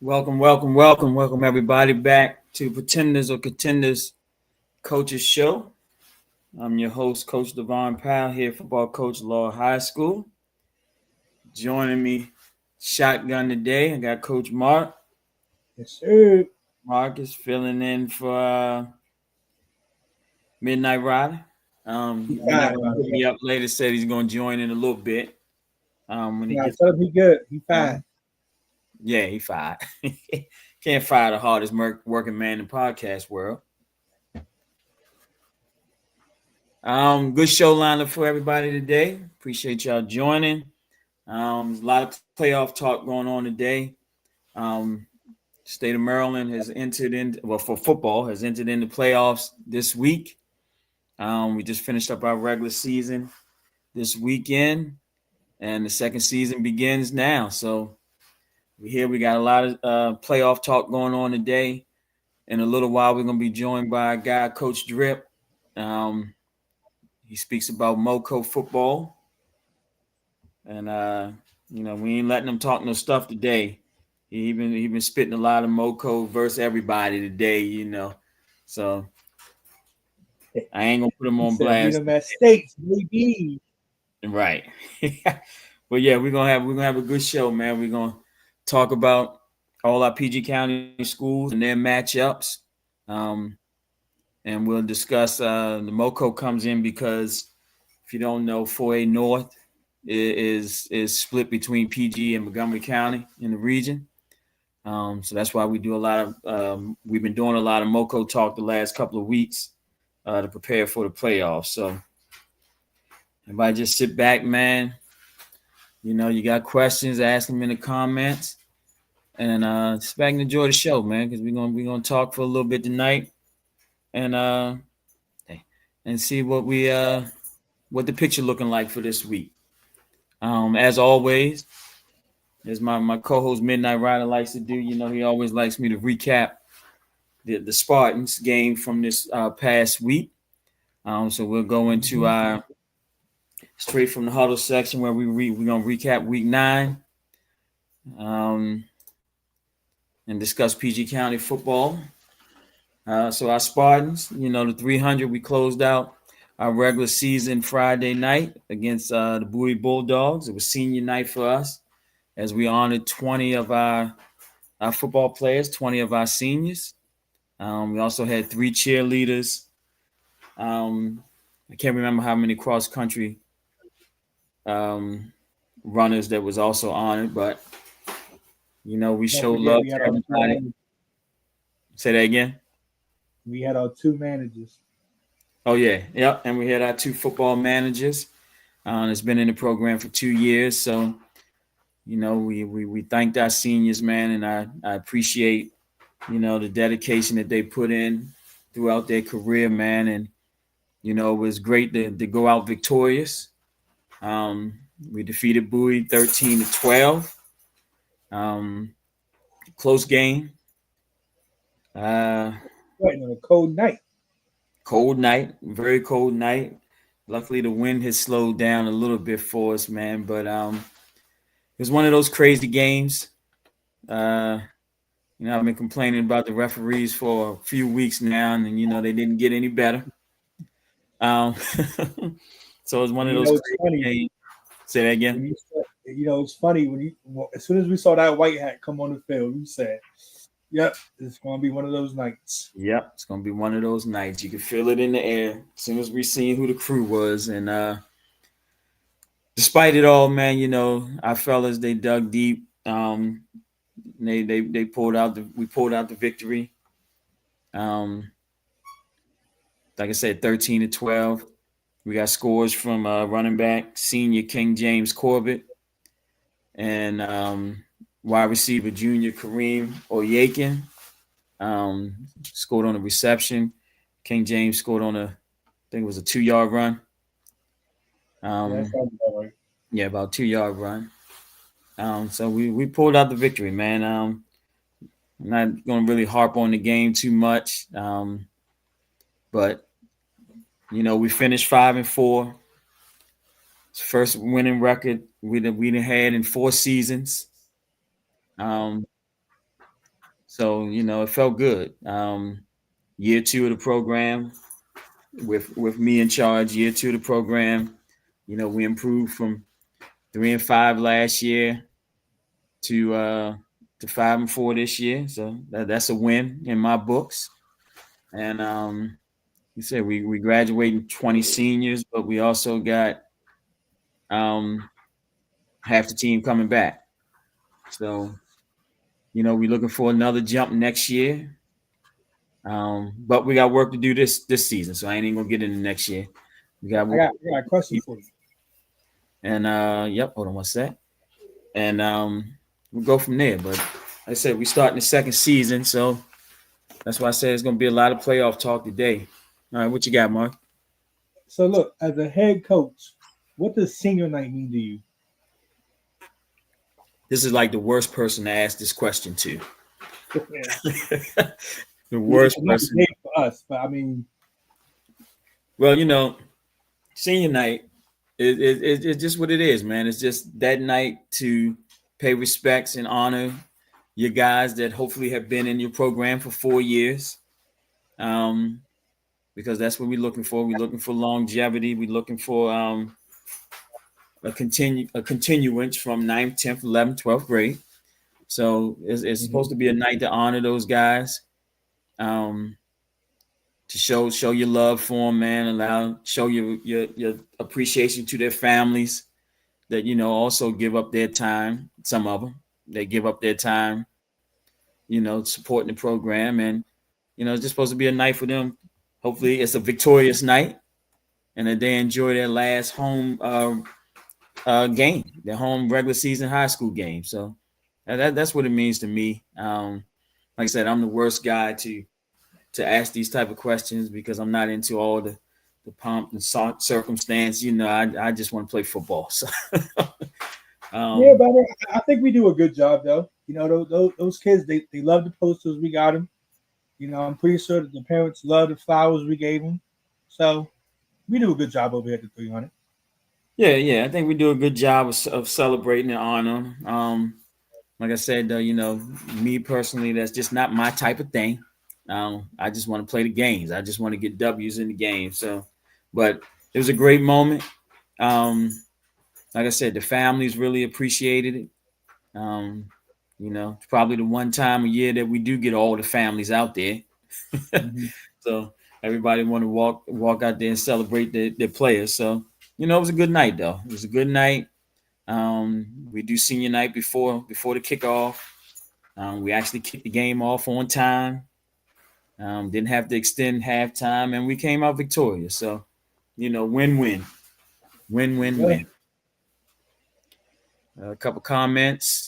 Welcome everybody back to Pretenders or Contenders Coaches Show. I'm your host, Coach Devon Powell, here, football coach, Law High School. Joining me, shotgun today, I got Coach Mark. Yes, sir. Mark is filling in for Midnight Rider. He's not going to hit me up later. Said he's going to join in a little bit. When he gets, tell him he good. He fine. Yeah, he fired. Can't fire the hardest working man in the podcast world. Good show lineup for everybody today. Appreciate y'all joining. There's a lot of playoff talk going on today. State of Maryland has entered in, for football, has entered into playoffs this week. We just finished up our regular season this weekend, and the second season begins now. So we got a lot of playoff talk going on today. In a little while, we're going to be joined by a guy, Coach Drip. He speaks about Moco football. And we ain't letting him talk no stuff today. He been spitting a lot of Moco versus everybody today, So I ain't gonna put him on blast. Beat him at States, maybe. Right. But yeah, we're gonna have a good show, man. We're gonna talk about all our PG County schools and their matchups. And we'll discuss the Moco comes in because if you don't know, 4A North is split between PG and Montgomery County in the region. So that's why we do a lot of we've been doing a lot of Moco talk the last couple of weeks to prepare for the playoffs. So everybody just sit back, man. You got questions, ask them in the comments, and sit back and enjoy the show, man, because we're gonna talk for a little bit tonight and see what the picture looking like for this week. As always, as my co-host Midnight Rider likes to do, he always likes me to recap the Spartans game from this past week. So we'll go into our straight from the huddle section where we're gonna recap week 9, and discuss PG County football. So our Spartans, the 300, we closed out our regular season Friday night against the Bowie Bulldogs. It was senior night for us as we honored 20 of our football players, 20 of our seniors. We also had 3 cheerleaders. I can't remember how many cross-country runners that was also honored, but, we showed love to everybody. Say that again? We had our 2 managers. Oh, yeah. Yep. And we had our 2 football managers. It's been in the program for 2 years. So, we thanked our seniors, man, and I appreciate, the dedication that they put in throughout their career, man. And, it was great to go out victorious. We defeated Bowie 13-12. Close game. On a cold night. Cold night, very cold night. Luckily, the wind has slowed down a little bit for us, man. But it was one of those crazy games. I've been complaining about the referees for a few weeks now, and they didn't get any better. So it was one of those crazy games. Say that again. It's funny as soon as we saw that white hat come on the field, we said, "Yep, it's going to be one of those nights." Yep, it's going to be one of those nights. You can feel it in the air as soon as we seen who the crew was. And despite it all, man, our fellas, they dug deep. They pulled out we pulled out the victory. Like I said, 13-12. We got scores from running back senior King James Corbett and wide receiver junior Kareem Oyekin. Scored on a reception. King James scored on I think it was a 2-yard run. Yeah, about 2-yard run. So we pulled out the victory, man. I'm not going to really harp on the game too much, but we finished 5-4. It's the first winning record we had in 4 seasons. So it felt good. Year two of the program, with me in charge. Year two of the program, we improved from 3-5 last year to 5-4 this year. So that's a win in my books. And you said we graduating 20 seniors, but we also got um, half the team coming back. So we're looking for another jump next year. But we got work to do this season, so I ain't even gonna get into next year. We got I got a question for you. and yep, hold on one sec. And we'll go from there. But like I said, we starting the second season, so that's why I said it's gonna be a lot of playoff talk today. All right, what you got, Mark? So look, as a head coach, what does senior night mean to you? This is like the worst person to ask this question to. Yeah. The It's worst not a person. day for us, but I mean, Well, senior night it's just what it is, man. It's just that night to pay respects and honor your guys that hopefully have been in your program for 4 years. Um, because that's what we're looking for. We're looking for longevity. We're looking for a continuance from 9th, 10th, 11th, 12th grade. So it's mhm. supposed to be a night to honor those guys, um, to show your love for them, man. Show your appreciation to their families that also give up their time. Some of them they give up their time, supporting the program, and it's just supposed to be a night for them. Hopefully, it's a victorious night, and that they enjoy their last home game, their home regular season high school game. So that's what it means to me. Like I said, I'm the worst guy to ask these type of questions because I'm not into all the pomp and circumstance. I just want to play football. So, Yeah, um, but I think we do a good job though. Those kids they love the posters we got them. I'm pretty sure that the parents love the flowers we gave them. So we do a good job over here at the 300. yeah, I think we do a good job of celebrating and honoring. Like I said, though, me personally, that's just not my type of thing. I just want to play the games. I just want to get W's in the game. So, but it was a great moment. Um, like I said, the families really appreciated it. Um, it's probably the one time a year that we do get all the families out there. Mm-hmm. So everybody want to walk out there and celebrate their players. So it was a good night though. It was a good night. We do senior night before the kickoff. We actually kicked the game off on time. Didn't have to extend halftime, and we came out victorious. So win-win, Yeah. win-win-win. A couple comments.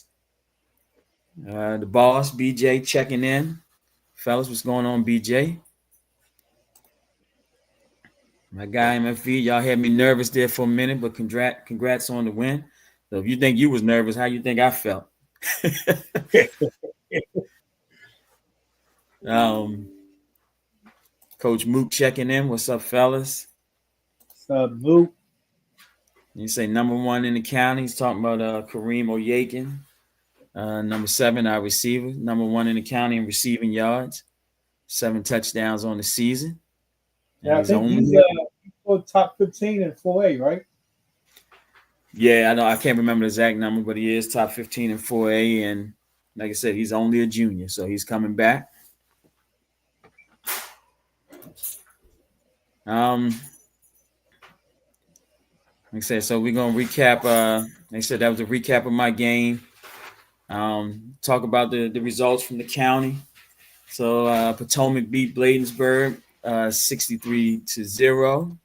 The boss BJ checking in. Fellas, what's going on, BJ? My guy MFV, y'all had me nervous there for a minute, but congrats on the win. So if you think you was nervous, how you think I felt? um, Coach Mook checking in. What's up, fellas? Salute. You say number one in the county. He's talking about Kareem Oyakin. Number 7, our receiver. Number 1 in the county in receiving yards. 7 touchdowns on the season. And Yeah, I he's think only he's top 15 in 4A, right? Yeah, I know. I can't remember the exact number, but he is top 15 in 4A. And like I said, he's only a junior, so he's coming back. Like I said, so we're gonna recap. Like I said, that was a recap of my game. Talk about the results from the county. So Potomac beat Bladensburg 63-0.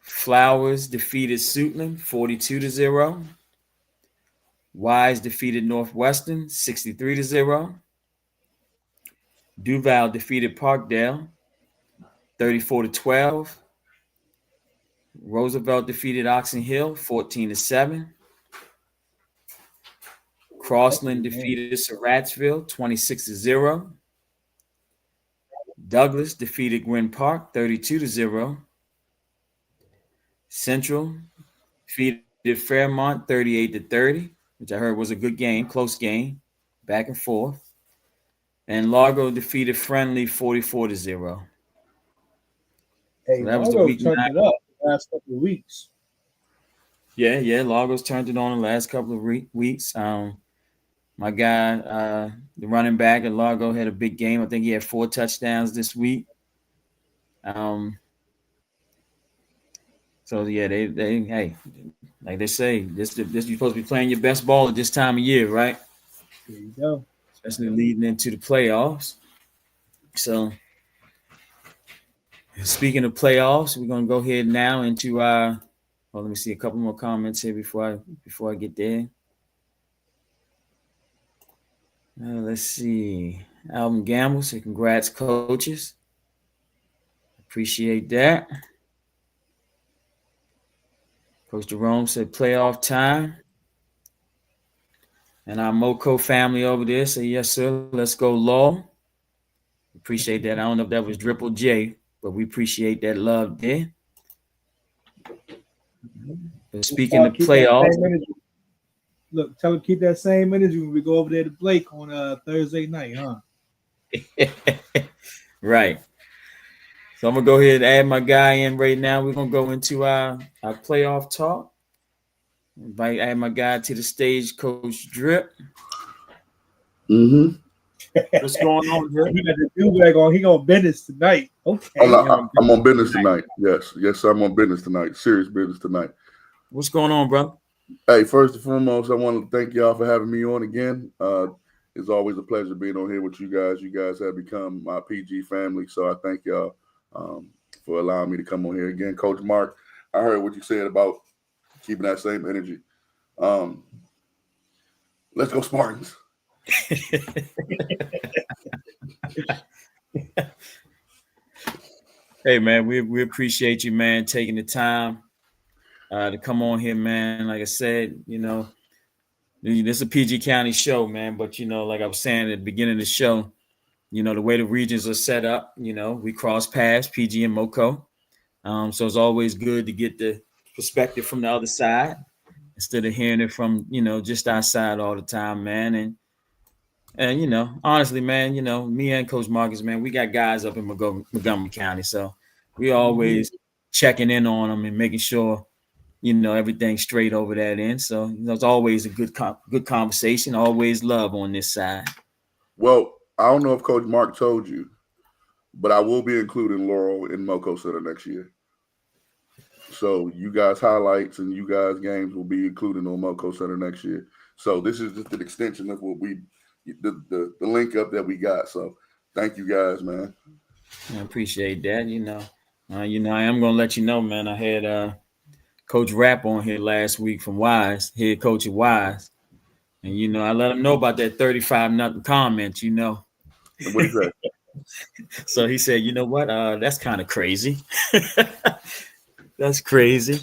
Flowers defeated Suitland 42-0. Wise defeated Northwestern 63-0. Duval defeated Parkdale 34-12. Roosevelt defeated Oxon Hill 14-7. That's a Crossland good game. defeated Surrattsville 26-0. Douglas defeated Gwynn Park 32-0. Central defeated Fairmont 38-30, which I heard was a good game, close game, back and forth. And Largo defeated Friendly 44-0. Hey, So that was the Largo week turned 9. it up the last couple of weeks. Yeah, Largo's turned it on the last couple of weeks. My guy, the running back at Largo, had a big game. I think he had 4 touchdowns this week. So yeah, they hey, like they say, this you're supposed to be playing your best ball at this time of year, right? There you go. Especially leading into the playoffs. So speaking of playoffs, we're gonna go ahead now into well, let me see a couple more comments here before I get there. Let's see. Alvin Gamble said, "Congrats, coaches. Appreciate that." Coach Jerome said, "Playoff time." And our Moco family over there said, "Yes, sir. Let's go, Law." Appreciate that. I don't know if that was Triple J, but we appreciate that love there. But speaking of playoffs, look, tell him keep that same energy when we go over there to Blake on Thursday night, huh? Right. So I'm gonna go ahead and add my guy in right now. We're gonna go into our playoff talk. Add my guy to the stage, Coach Drip. Mm-hmm. What's going on, Drip? He got the do-rag on. He on business tonight. Okay. I'm on business tonight. Yes, I'm on business tonight. Serious business tonight. What's going on, bro? Hey, first and foremost, I want to thank y'all for having me on again. It's always a pleasure being on here with you guys. You guys have become my PG family, so I thank y'all for allowing me to come on here again. Coach Mark, I heard what you said about keeping that same energy. Let's go Spartans. Hey, man, we appreciate you, man, taking the time to come on here, man. Like I said, this is a PG County show, man. But, like I was saying at the beginning of the show, the way the regions are set up, we cross paths, PG and Moco. So it's always good to get the perspective from the other side instead of hearing it from, just our side all the time, man. And honestly, man, me and Coach Marcus, man, we got guys up in Montgomery County. So we always checking in on them and making sure, everything's straight over that end. So, it's always a good conversation, always love on this side. Well, I don't know if Coach Mark told you, but I will be including Laurel in Moco Center next year. So you guys' highlights and you guys' games will be included on Moco Center next year. So this is just an extension of what the link up that we got. So thank you guys, man. I appreciate that. I am gonna let you know, man. I had Coach Rapp on here last week from Wise, head coach at Wise, and I let him know about that 35-0 comment. And what is that? So he said, "You know what? That's kind of crazy. That's crazy."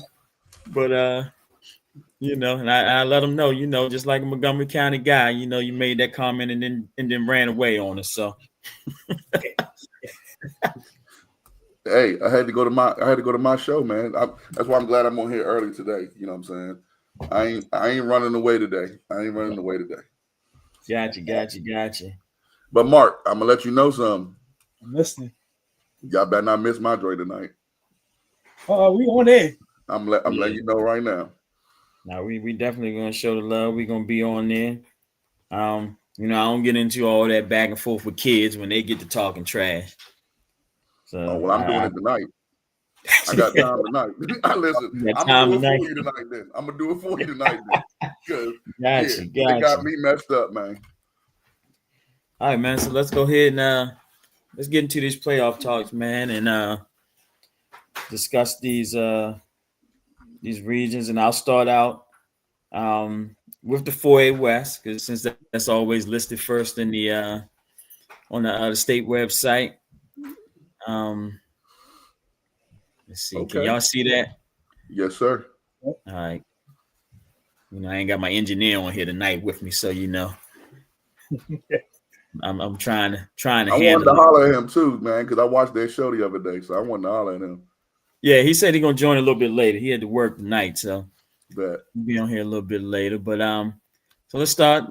But and I let him know, just like a Montgomery County guy, you made that comment and then ran away on us. So hey, I had to go to my show, man. That's why I'm glad I'm on here early today. You know what I'm saying? I ain't running away today. Gotcha. But Mark, I'm gonna let you know something. I'm listening. Y'all better not miss my joy tonight. We on there. I'm letting you know right now. Now we definitely gonna show the love. We're gonna be on there. I don't get into all that back and forth with kids when they get to talking trash. So I'm doing it tonight. I got time tonight. Listen, I'm gonna do it for you tonight. Then I'm gonna do it for you tonight. Because Gotcha. They got me messed up, man. All right, man. So let's go ahead and let's get into these playoff talks, man, and discuss these regions. And I'll start out with the 4A West, because since that's always listed first in the on the state website. Let's see. Okay. Can y'all see that? Yes, sir. All right. I ain't got my engineer on here tonight with me, so I'm trying to handle. I wanted to holler at him too, man, because I watched their show the other day, so I wanted to holler at him. Yeah, he said he's gonna join a little bit later. He had to work tonight, so he'll be on here a little bit later. But so let's start.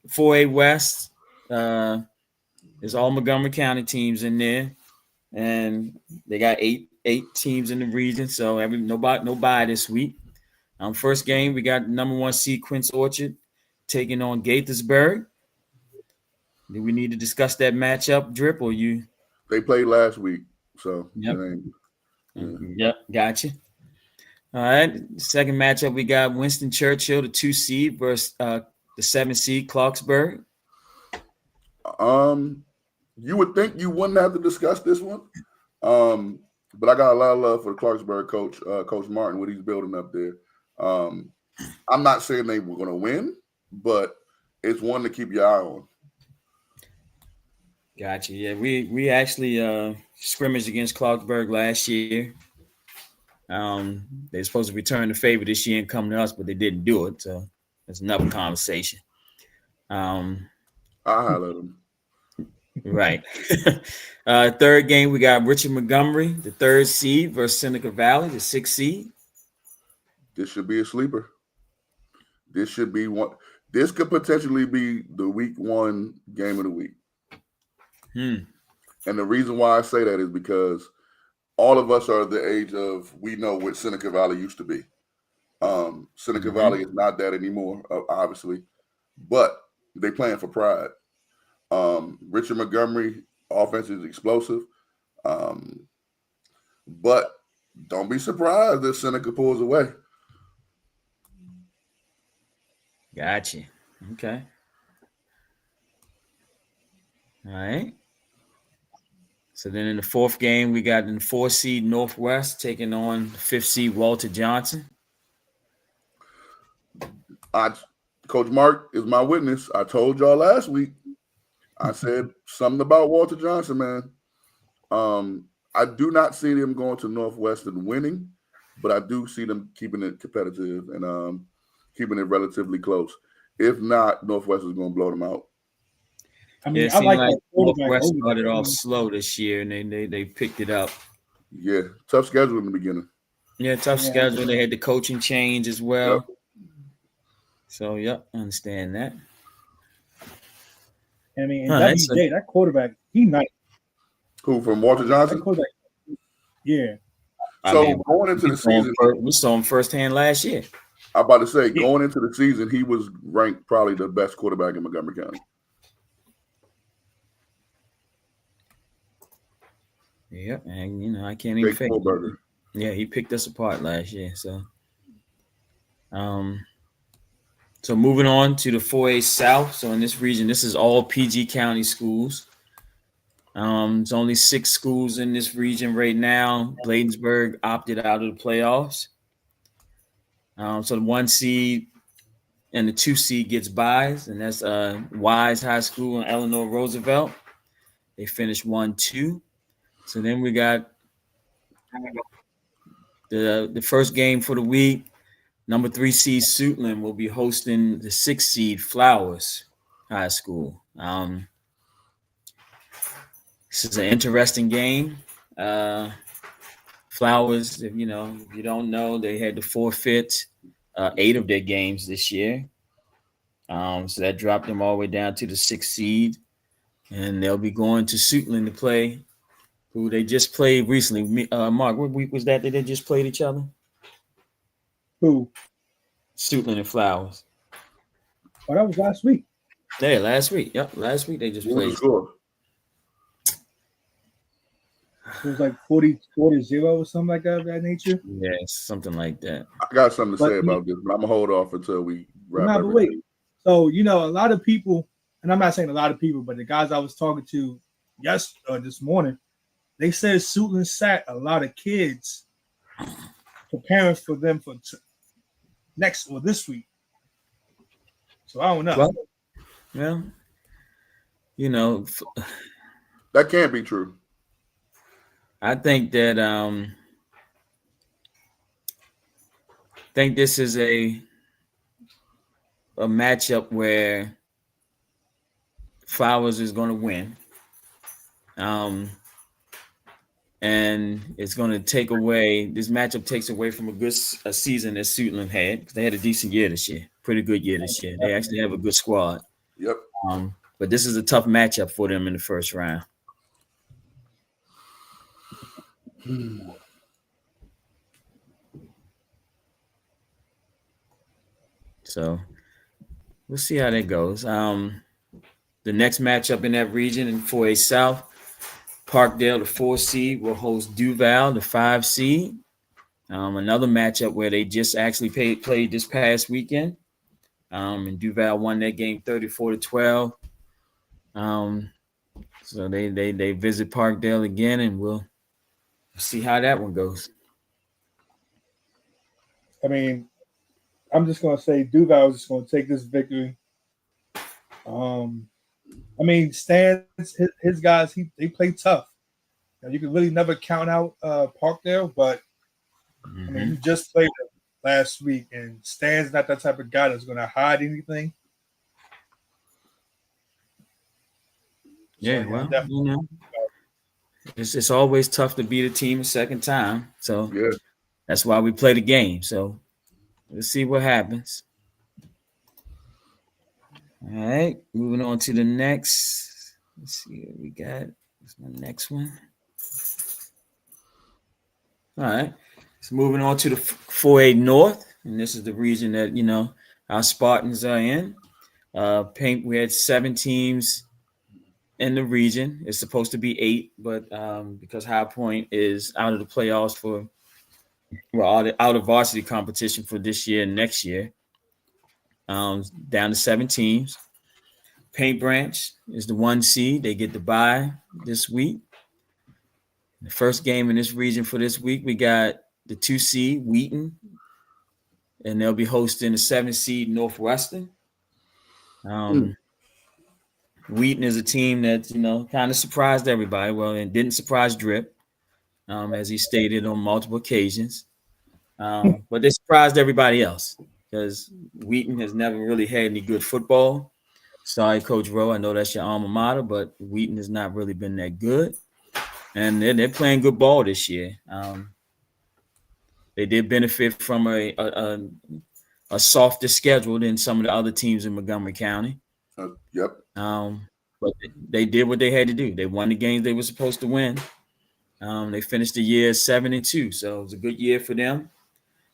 4A West. There's all Montgomery County teams in there, and they got eight teams in the region. So no bye this week. First game we got number 1 seed Quince Orchard taking on Gaithersburg. Do we need to discuss that matchup, Drip, or you? They played last week, so yep. Yeah. Yep, gotcha. All right, second matchup we got Winston Churchill, the 2 seed versus the 7 seed Clarksburg. You would think you wouldn't have to discuss this one, but I got a lot of love for the Clarksburg coach, Coach Martin, what he's building up there. I'm not saying they were going to win, but it's one to keep your eye on. Gotcha. Yeah, we actually scrimmaged against Clarksburg last year. They're supposed to return the favor this year and come to us, but they didn't do it. So that's another conversation. I highlight them. Right. Third game, we got Richard Montgomery, the 3rd seed, versus Seneca Valley, the 6th seed. This should be a sleeper. This should be one. This could potentially be the week 1 game of the week. And the reason why I say that is because all of us are the age of we know what Seneca Valley used to be. Seneca Valley is not that anymore, obviously, but they playing for pride. Richard Montgomery offense is explosive, but don't be surprised if Seneca pulls away. Gotcha. Okay. All right. So then in the 4th game, we got in 4 seed Northwest taking on 5th seed Walter Johnson. Coach Mark is my witness. I told y'all last week. I said something about Walter Johnson, man. I do not see them going to Northwest and winning, but I do see them keeping it competitive and keeping it relatively close. If not, Northwest is going to blow them out. I mean, I like Northwest started off slow this year, and they picked it up. Yeah, tough schedule in the beginning. Yeah, tough schedule. They had the coaching change as well. Yep. So, I understand that. I mean, WJ, that quarterback, he nice. Who, from Walter Johnson? Yeah. So, going into the season. We saw him firsthand last year. I'm about to say, going into the season, he was ranked probably the best quarterback in Montgomery County. Yep, and I can't even fake it. Yeah, he picked us apart last year. So, so moving on to the 4A South. So in this region, this is all PG County schools. There's only 6 schools in this region right now. Bladensburg opted out of the playoffs. So the 1 seed and the 2 seed gets byes, and that's Wise High School and Eleanor Roosevelt. They finished 1-2. So then we got the first game for the week. Number 3 seed Suitland will be hosting the 6 seed Flowers High School. This is an interesting game. Flowers, if you don't know, they had to forfeit 8 of their games this year. So that dropped them all the way down to the 6th seed. And they'll be going to Suitland to play, who they just played recently. Mark, what week was that they just played each other? Who? Suitland and Flowers. Oh, that was last week. Yeah, last week. Yep, last week they just played. Sure. It was like 40-0 or something like that of that nature. Yeah, something like that. I got something to say about this, but I'm going to hold off until we wrap up. Wait. So, a lot of people, and I'm not saying a lot of people, but the guys I was talking to this morning, they said Suitland sat a lot of kids preparing for them for next or this week. So I don't know. Well, that can't be true. I think that this is a matchup where Flowers is going to win. And it's going to take away, this matchup takes away from a season that Suitland had, because they had a decent year this year, pretty good year this year. They actually have a good squad. Yep. But this is a tough matchup for them in the first round. So we'll see how that goes. The next matchup in that region in 4A South, Parkdale, the 4 seed, will host Duval, the 5 seed. Another matchup where they just actually played this past weekend. And Duval won that game 34-12. So they visit Parkdale again, and we'll see how that one goes. I mean, I'm just gonna say Duval is just gonna take this victory. I mean, Stans, his guys, they play tough. Now, you can really never count out Parkdale, but I mean, you just played them last week, and Stan's not that type of guy that's going to hide anything. Yeah, well, it's always tough to beat a team a second time. So that's why we play the game. So let's see what happens. All right, moving on to the next. Let's see what we got. What's my next one? All right, so moving on to the 4A North, and this is the region that our Spartans are in. We had 7 teams in the region. It's supposed to be 8, but because High Point is out of the playoffs out of varsity competition for this year and next year, down to 7 teams. Paint Branch is the 1 seed. They get the bye this week. The first game in this region for this week, we got the 2 seed Wheaton, and they'll be hosting the 7 seed Northwestern. Wheaton is a team that kind of surprised everybody. Well, and didn't surprise Drip, as he stated on multiple occasions. But they surprised everybody else because Wheaton has never really had any good football. Sorry, Coach Rowe, I know that's your alma mater, but Wheaton has not really been that good. And they're playing good ball this year. They did benefit from a softer schedule than some of the other teams in Montgomery County. Yep. But they did what they had to do. They won the games they were supposed to win. They finished the year 7-2, so it was a good year for them.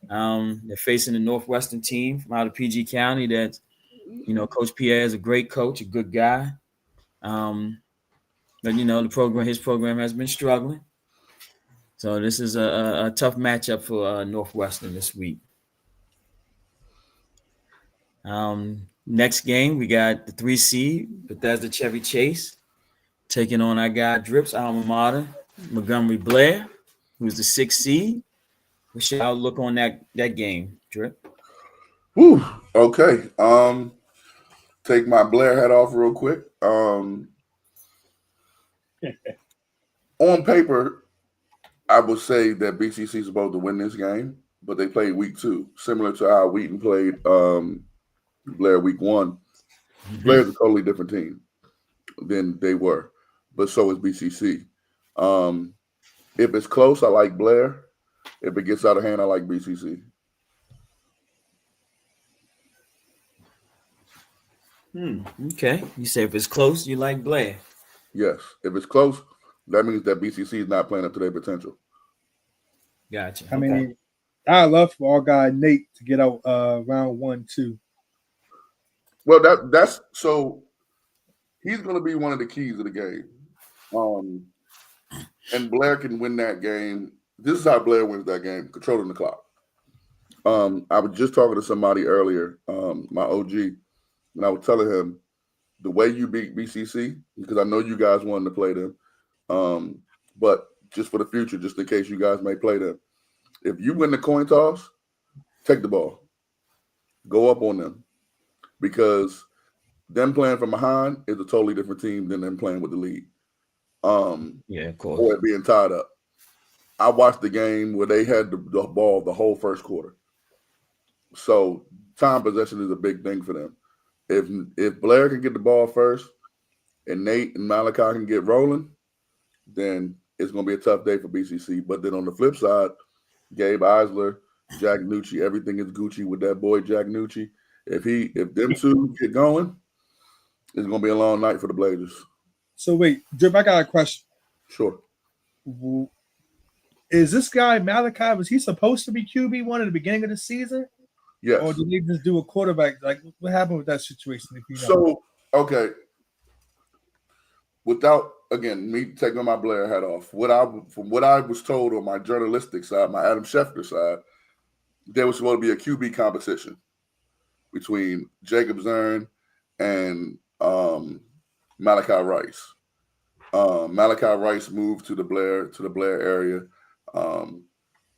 They're facing the Northwestern team from out of PG County that, Coach Pierre is a great coach, a good guy. But his program has been struggling. So this is a tough matchup for Northwestern this week. Next game, we got the 3 seed Bethesda Chevy Chase taking on our guy Drip's alma mater, Montgomery Blair, who's the 6 seed. What's your outlook on that game, Drip? Whew. Okay. Take my Blair hat off real quick. On paper, I would say that BCC is supposed to win this game, but they played week 2, similar to how Wheaton played Blair week 1. Blair's a totally different team than they were, but so is BCC. If it's close, I like Blair. If it gets out of hand, I like BCC. Okay. You say if it's close, you like Blair. Yes. If it's close, that means that BCC is not playing up to their potential. Gotcha. I mean, I love for our guy Nate to get out round 1 too. Well, that's so he's going to be one of the keys of the game. And Blair can win that game. This is how Blair wins that game, controlling the clock. I was just talking to somebody earlier, my OG, and I was telling him the way you beat BCC, because I know you guys wanted to play them, but just for the future, just in case you guys may play them, if you win the coin toss, take the ball. Go up on them. Because them playing from behind is a totally different team than them playing with the lead. Yeah, of course. Or being tied up. I watched the game where they had the ball the whole first quarter. So time possession is a big thing for them. If Blair can get the ball first and Nate and Malachi can get rolling, then it's going to be a tough day for BCC. But then on the flip side, Gabe Eisler, Jack Nucci, everything is Gucci with that boy Jack Nucci. If them two get going, It's going to be a long night for the Blazers. So wait, Drip, I got a question. Sure. Is this guy Malachi? Was he supposed to be QB1 at the beginning of the season? Yes. Or did they just do a quarterback? Like, what happened with that situation? If you know? So, okay. Without, again, me taking my Blair hat off, from what I was told on my journalistic side, my Adam Schefter side, there was supposed to be a QB competition between Jacob Zern and Malachi Rice. Malachi Rice moved to the Blair area.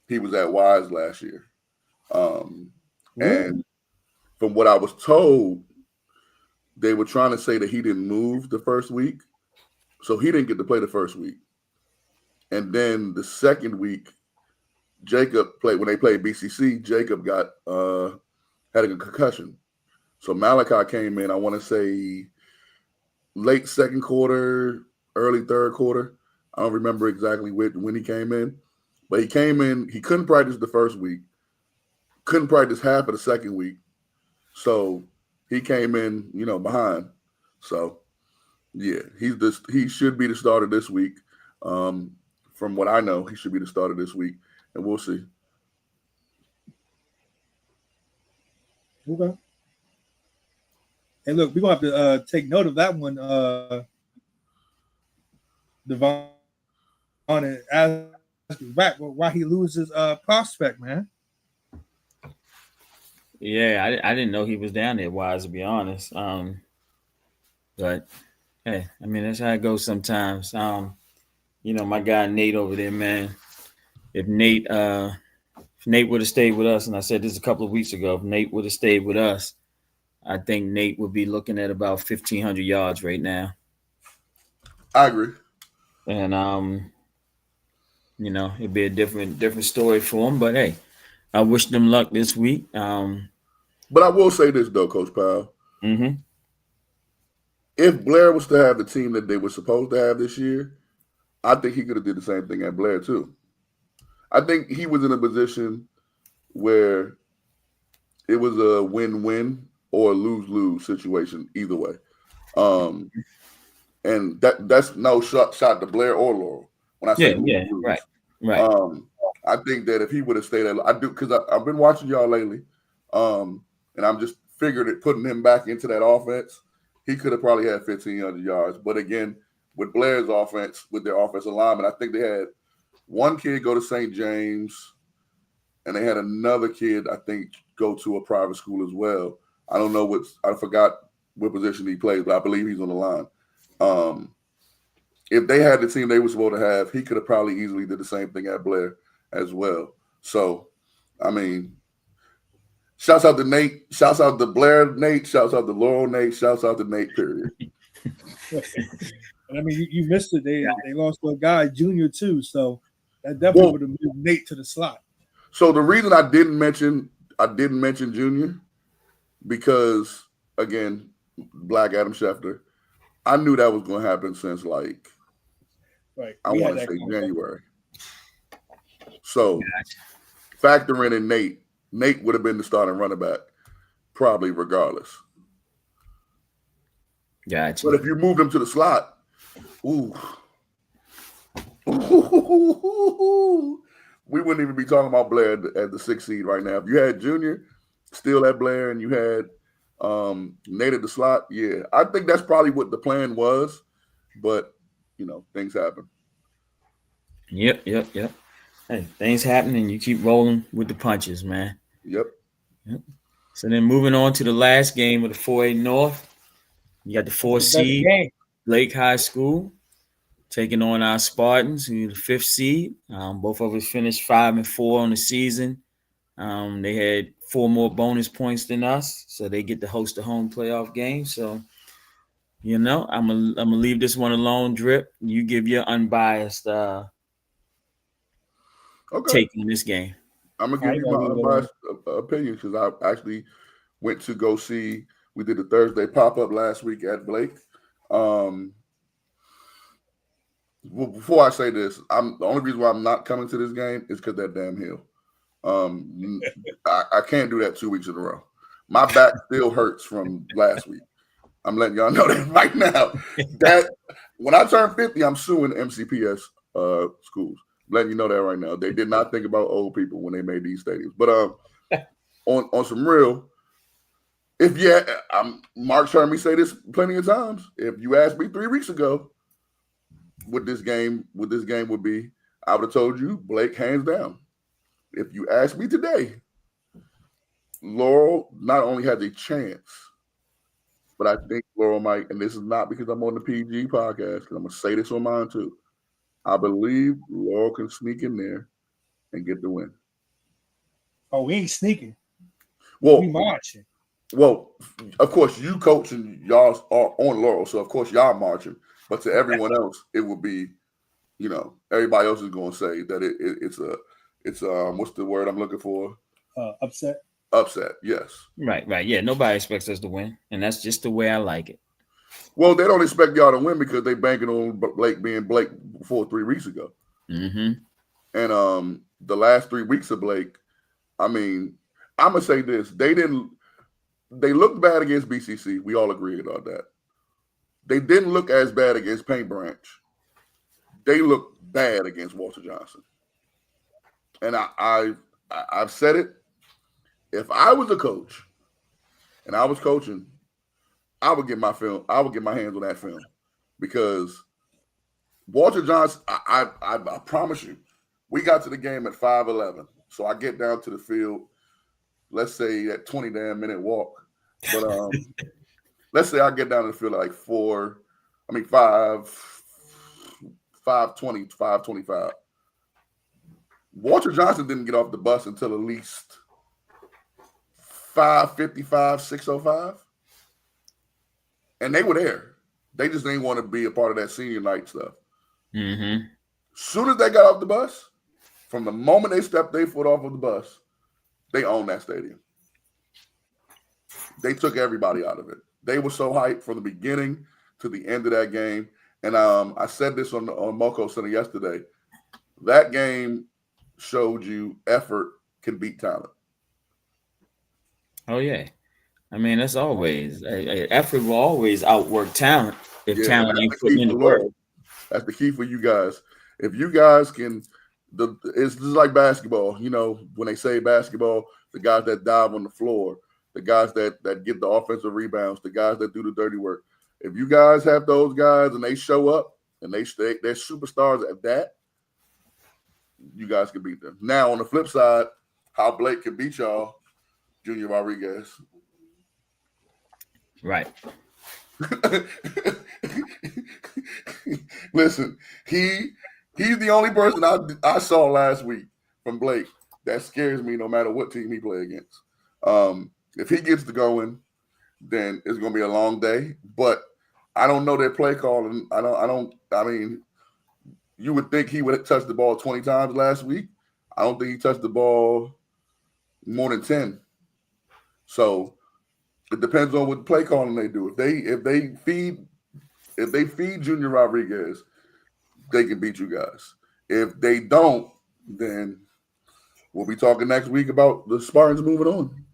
He was at Wise last year. And from what I was told, they were trying to say that he didn't move the first week. So he didn't get to play the first week. And then the second week, Jacob played, when they played BCC, Jacob had a concussion. So Malachi came in, I want to say late second quarter, early third quarter. I don't remember exactly when he came in. But he came in, he couldn't practice the first week, couldn't practice half of the second week. So he came in, behind. So yeah, he should be the starter this week. From what I know, he should be the starter this week, and we'll see. Okay. And look, we're gonna have to take note of that one, Devon, and ask back why he loses prospect, man. Yeah, I didn't know he was down there, Wise, to be honest. But hey, I mean, that's how it goes sometimes. My guy Nate over there, man. If Nate would have stayed with us, and I said this a couple of weeks ago, if Nate would have stayed with us, I think Nate would be looking at about 1,500 yards right now. I agree. And it'd be a different story for him. But hey, I wish them luck this week. But I will say this though, Coach Powell. Mm-hmm. If Blair was to have the team that they were supposed to have this year, I think he could have did the same thing at Blair too. I think he was in a position where it was a win-win or a lose-lose situation either way. And that's no shot to Blair or Laurel. When I say lose. Right. I think that if he would have stayed at, I do, because I've been watching y'all lately, and I'm just figured it putting him back into that offense, he could have probably had 1,500 yards. But again, with Blair's offense, with their offensive lineman, I think they had one kid go to St. James, and they had another kid, I think, go to a private school as well. I don't know I forgot what position he plays, but I believe he's on the line. If they had the team they were supposed to have, he could have probably easily did the same thing at Blair as well. So, I mean, shouts out to Nate, shouts out to Blair Nate, shouts out to Laurel Nate, shouts out to Nate, period. I mean, you missed it. They lost a guy, Junior, too. So that definitely would have moved Nate to the slot. So the reason I didn't mention Junior, because again, Black Adam Schefter, I knew that was going to happen since I want to say January. So factor in Nate. Nate would have been the starting running back, probably regardless. Gotcha. But if you moved him to the slot, we wouldn't even be talking about Blair at the 6th seed right now. If you had Junior still at Blair and you had Nate at the slot, yeah, I think that's probably what the plan was. But things happen. Yep. Hey, things happen, and you keep rolling with the punches, man. Yep. So then moving on to the last game of the 4A North, you got the 4th seed, Lake High School, taking on our Spartans, who are the 5th seed. Both of us finished 5-4 on the season. They had 4 more bonus points than us, so they get to host a home playoff game. So, I'm gonna leave this one alone, Drip. You give your unbiased take on this game. I'm gonna give you my unbiased opinion because I actually went to go see. We did the Thursday pop-up last week at Blake. Before I say this, the only reason why I'm not coming to this game is because that damn hill. I can't do that 2 weeks in a row. My back still hurts from last week. I'm letting y'all know that right now. That when I turn 50, I'm suing MCPS schools. I'm letting you know that right now. They did not think about old people when they made these stadiums. But on some real, Mark's heard me say this plenty of times. If you asked me 3 weeks ago what this game would be, I would have told you Blake hands down. If you ask me today, Laurel not only has a chance, but I think Laurel might, and this is not because I'm on the PG podcast, because I'm going to say this on mine too. I believe Laurel can sneak in there and get the win. Oh, we ain't sneaking. Well, we marching. Well, of course, you coach and y'all are on Laurel, so of course y'all marching. But to everyone else, it will be, everybody else is going to say that it's what's the word I'm looking for? Upset. Upset, yes. Right. Yeah, nobody expects us to win, and that's just the way I like it. Well, they don't expect y'all to win because they banking on Blake being Blake before 3 weeks ago. Mm-hmm. And the last 3 weeks of Blake, I mean, I'm gonna say this: they looked bad against BCC. We all agreed on that. They didn't look as bad against Paint Branch. They looked bad against Walter Johnson. And I've said it. If I was a coach and I was coaching, I would get my film. I would get my hands on that film because Walter Johnson. I promise you, we got to the game at 5:11. So I get down to the field. Let's say that 20 damn minute walk. But let's say I get down to the field at like 5:20, 5:25. Walter Johnson didn't get off the bus until at least 5:55, 6:05. And they were there. They just didn't want to be a part of that senior night stuff. Mm-hmm. Soon as they got off the bus, from the moment they stepped their foot off of the bus, they owned that stadium. They took everybody out of it. They were so hyped from the beginning to the end of that game. And I said this on Moco Center yesterday. That game showed you effort can beat talent. Oh, yeah. I mean, that's always effort will always outwork talent if talent ain't putting in the work. That's the key for you guys. If you guys can, it's just like basketball. When they say basketball, the guys that dive on the floor, the guys that get the offensive rebounds, the guys that do the dirty work. If you guys have those guys and they show up and they're superstars at that, you guys can beat them. Now, on the flip side, how Blake can beat y'all, Junior Rodriguez. Right. Listen, he's the only person I saw last week from Blake that scares me no matter what team he play against. If he gets to going, then it's going to be a long day. But I don't know their play call, and I mean, you would think he would have touched the ball 20 times last week. I don't think he touched the ball more than 10. So it depends on what play calling they do. If they feed Junior Rodriguez, they can beat you guys. If they don't, then we'll be talking next week about the Spartans moving on.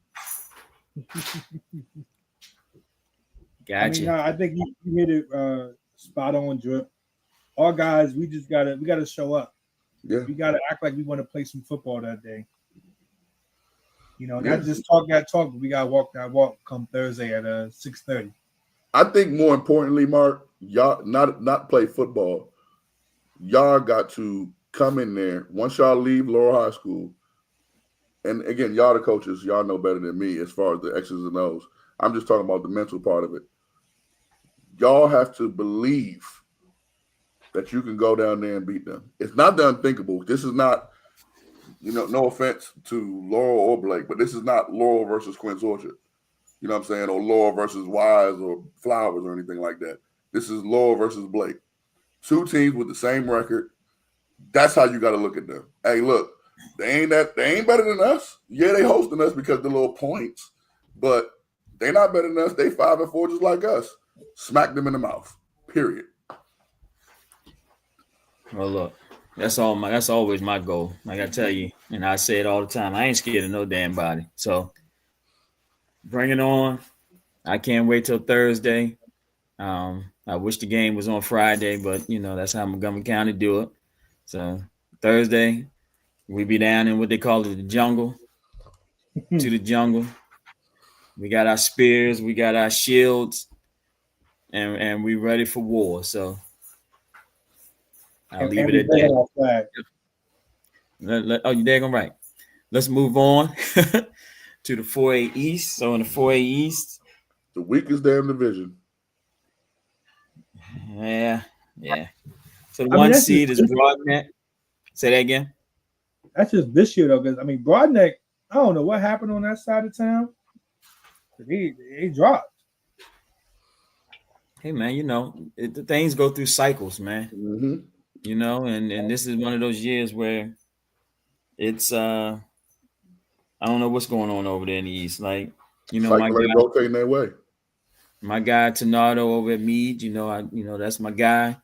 Gotcha. I think you hit it spot on, Drip. Our guys, we gotta show up. Yeah. We gotta act like we want to play some football that day. Not just talk that talk, but we gotta walk that walk come Thursday at 6:30. I think more importantly, Mark, y'all not play football. Y'all got to come in there once y'all leave Laurel High School. And again, y'all the coaches, y'all know better than me as far as the X's and O's. I'm just talking about the mental part of it. Y'all have to believe that you can go down there and beat them. It's not the unthinkable. This is not, no offense to Laurel or Blake, but this is not Laurel versus Quince Orchard. You know what I'm saying? Or Laurel versus Wise or Flowers or anything like that. This is Laurel versus Blake. 2 teams with the same record. That's how you got to look at them. Hey, look, they ain't better than us. Yeah, they hosting us because of the little points, but they not better than us. They 5-4 just like us. Smack them in the mouth. Period. Well, look, that's always my goal. Like I tell you, and I say it all the time, I ain't scared of no damn body. So bring it on. I can't wait till Thursday. I wish the game was on Friday, but that's how Montgomery County do it. So Thursday, we be down in what they call it, the jungle, to the jungle. We got our spears, we got our shields, and we ready for war. So I'll leave and it we at bring that. our flag. Oh, you're daggone right. Let's move on to the 4A East. So in the 4A East, The weakest damn division. yeah. So the I mean, one seed is Broadneck. Say that again. that's just this year though, because I mean, Broadneck. I don't know what happened on that side of town. They dropped. Hey man, the things go through cycles, man. Mm-hmm. And this is one of those years where it's I don't know what's going on over there in the East. Like, my Cycle ain't guy, rotating their way. Tornado over at Meade, that's my guy.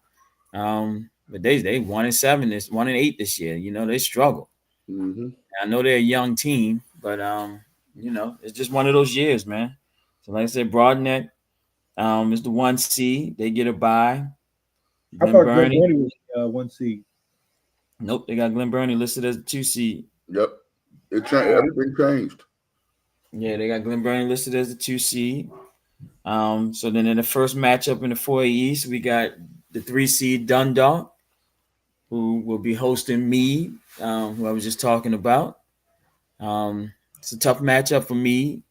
But they 1-7 this 1-8 this year. They struggle. Mm-hmm. I know they're a young team, but it's just one of those years, man. So like I said, Broadneck is the 1 seed. They get a bye. I Glen thought Glen Burnie. Burnie was 1 seed. Nope, they got Glen Burnie listed as a 2 seed. Yep. Everything changed. Yeah, they got Glen Burnie listed as a 2 seed. So then in the first matchup in the 4A East, we got the 3 seed Dundalk, who will be hosting Meade, who I was just talking about. It's a tough matchup for Meade.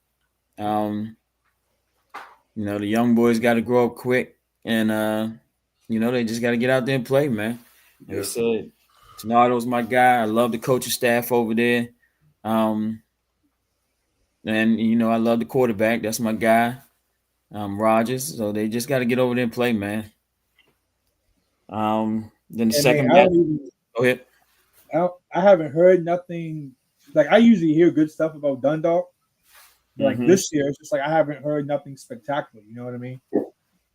The young boys got to grow up quick, and they just got to get out there and play, man. Like I said, Tornado's my guy. I love the coaching staff over there. And I love the quarterback. That's my guy, Rogers. So they just got to get over there and play, man. Then the second match. Go ahead. I haven't heard nothing. Like, I usually hear good stuff about Dundalk. Like this year, it's just like I haven't heard nothing spectacular. You know what I mean?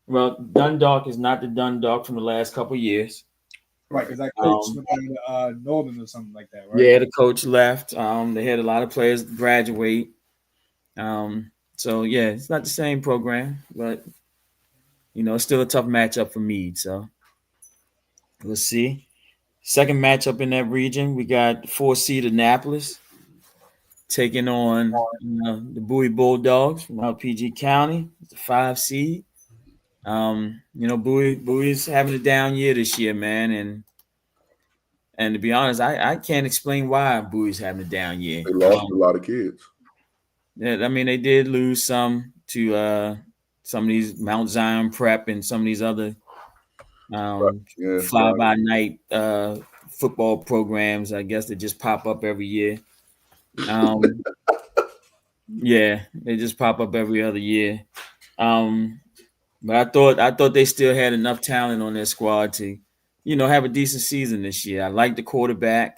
Well, Dundalk is not the Dundalk from the last couple of years. Right, because that coach went down to Northern or something like that, right? Yeah, the coach left. They had a lot of players graduate. So yeah, it's not the same program, but it's still a tough matchup for Meade. So let's see. Second matchup in that region, we got 4 seed Annapolis taking on the Bowie Bulldogs from out PG County. It's a 5 seed. Bowie's having a down year this year, man, and to be honest, I can't explain why Bowie's having a down year. They lost a lot of kids. Yeah, I mean they did lose some to some of these Mount Zion Prep and some of these other fly-by-night football programs, I guess, that just pop up every year. Yeah, they just pop up every other year. But I thought they still had enough talent on their squad to, have a decent season this year. I like the quarterback,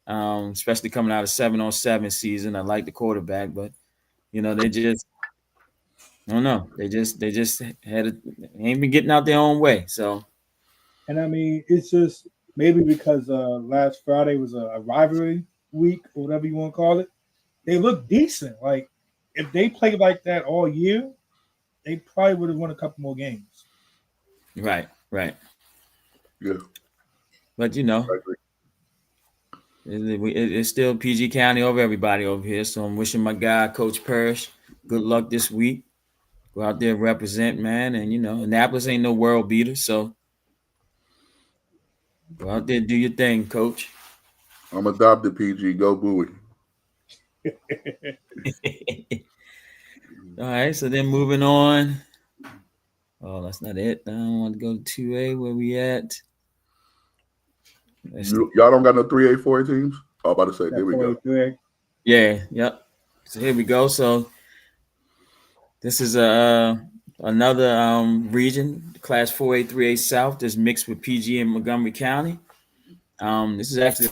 especially coming out of 7-on-7 season. I like the quarterback, but they just, I don't know. They just ain't been getting out their own way. So, and I mean, it's just maybe because last Friday was a rivalry week or whatever you want to call it. They look decent. Like, if they played like that all year, they probably would have won a couple more games. Right. Yeah. But it's still PG County over everybody over here. So I'm wishing my guy, Coach Parrish, good luck this week. Go out there, represent, man. And Annapolis ain't no world beater, so go out there, do your thing, Coach. I'm adopted, PG. Go Bowie. All right, so then moving on. Oh, that's not it. I don't want to go to 2A. Where we at? Y'all don't got no 3A, 4A teams? Oh, I'm about to say, there we go. 3A. Yeah, yep. So here we go. So this is another region, Class 4A, 3A South, that's mixed with PG and Montgomery County. This is actually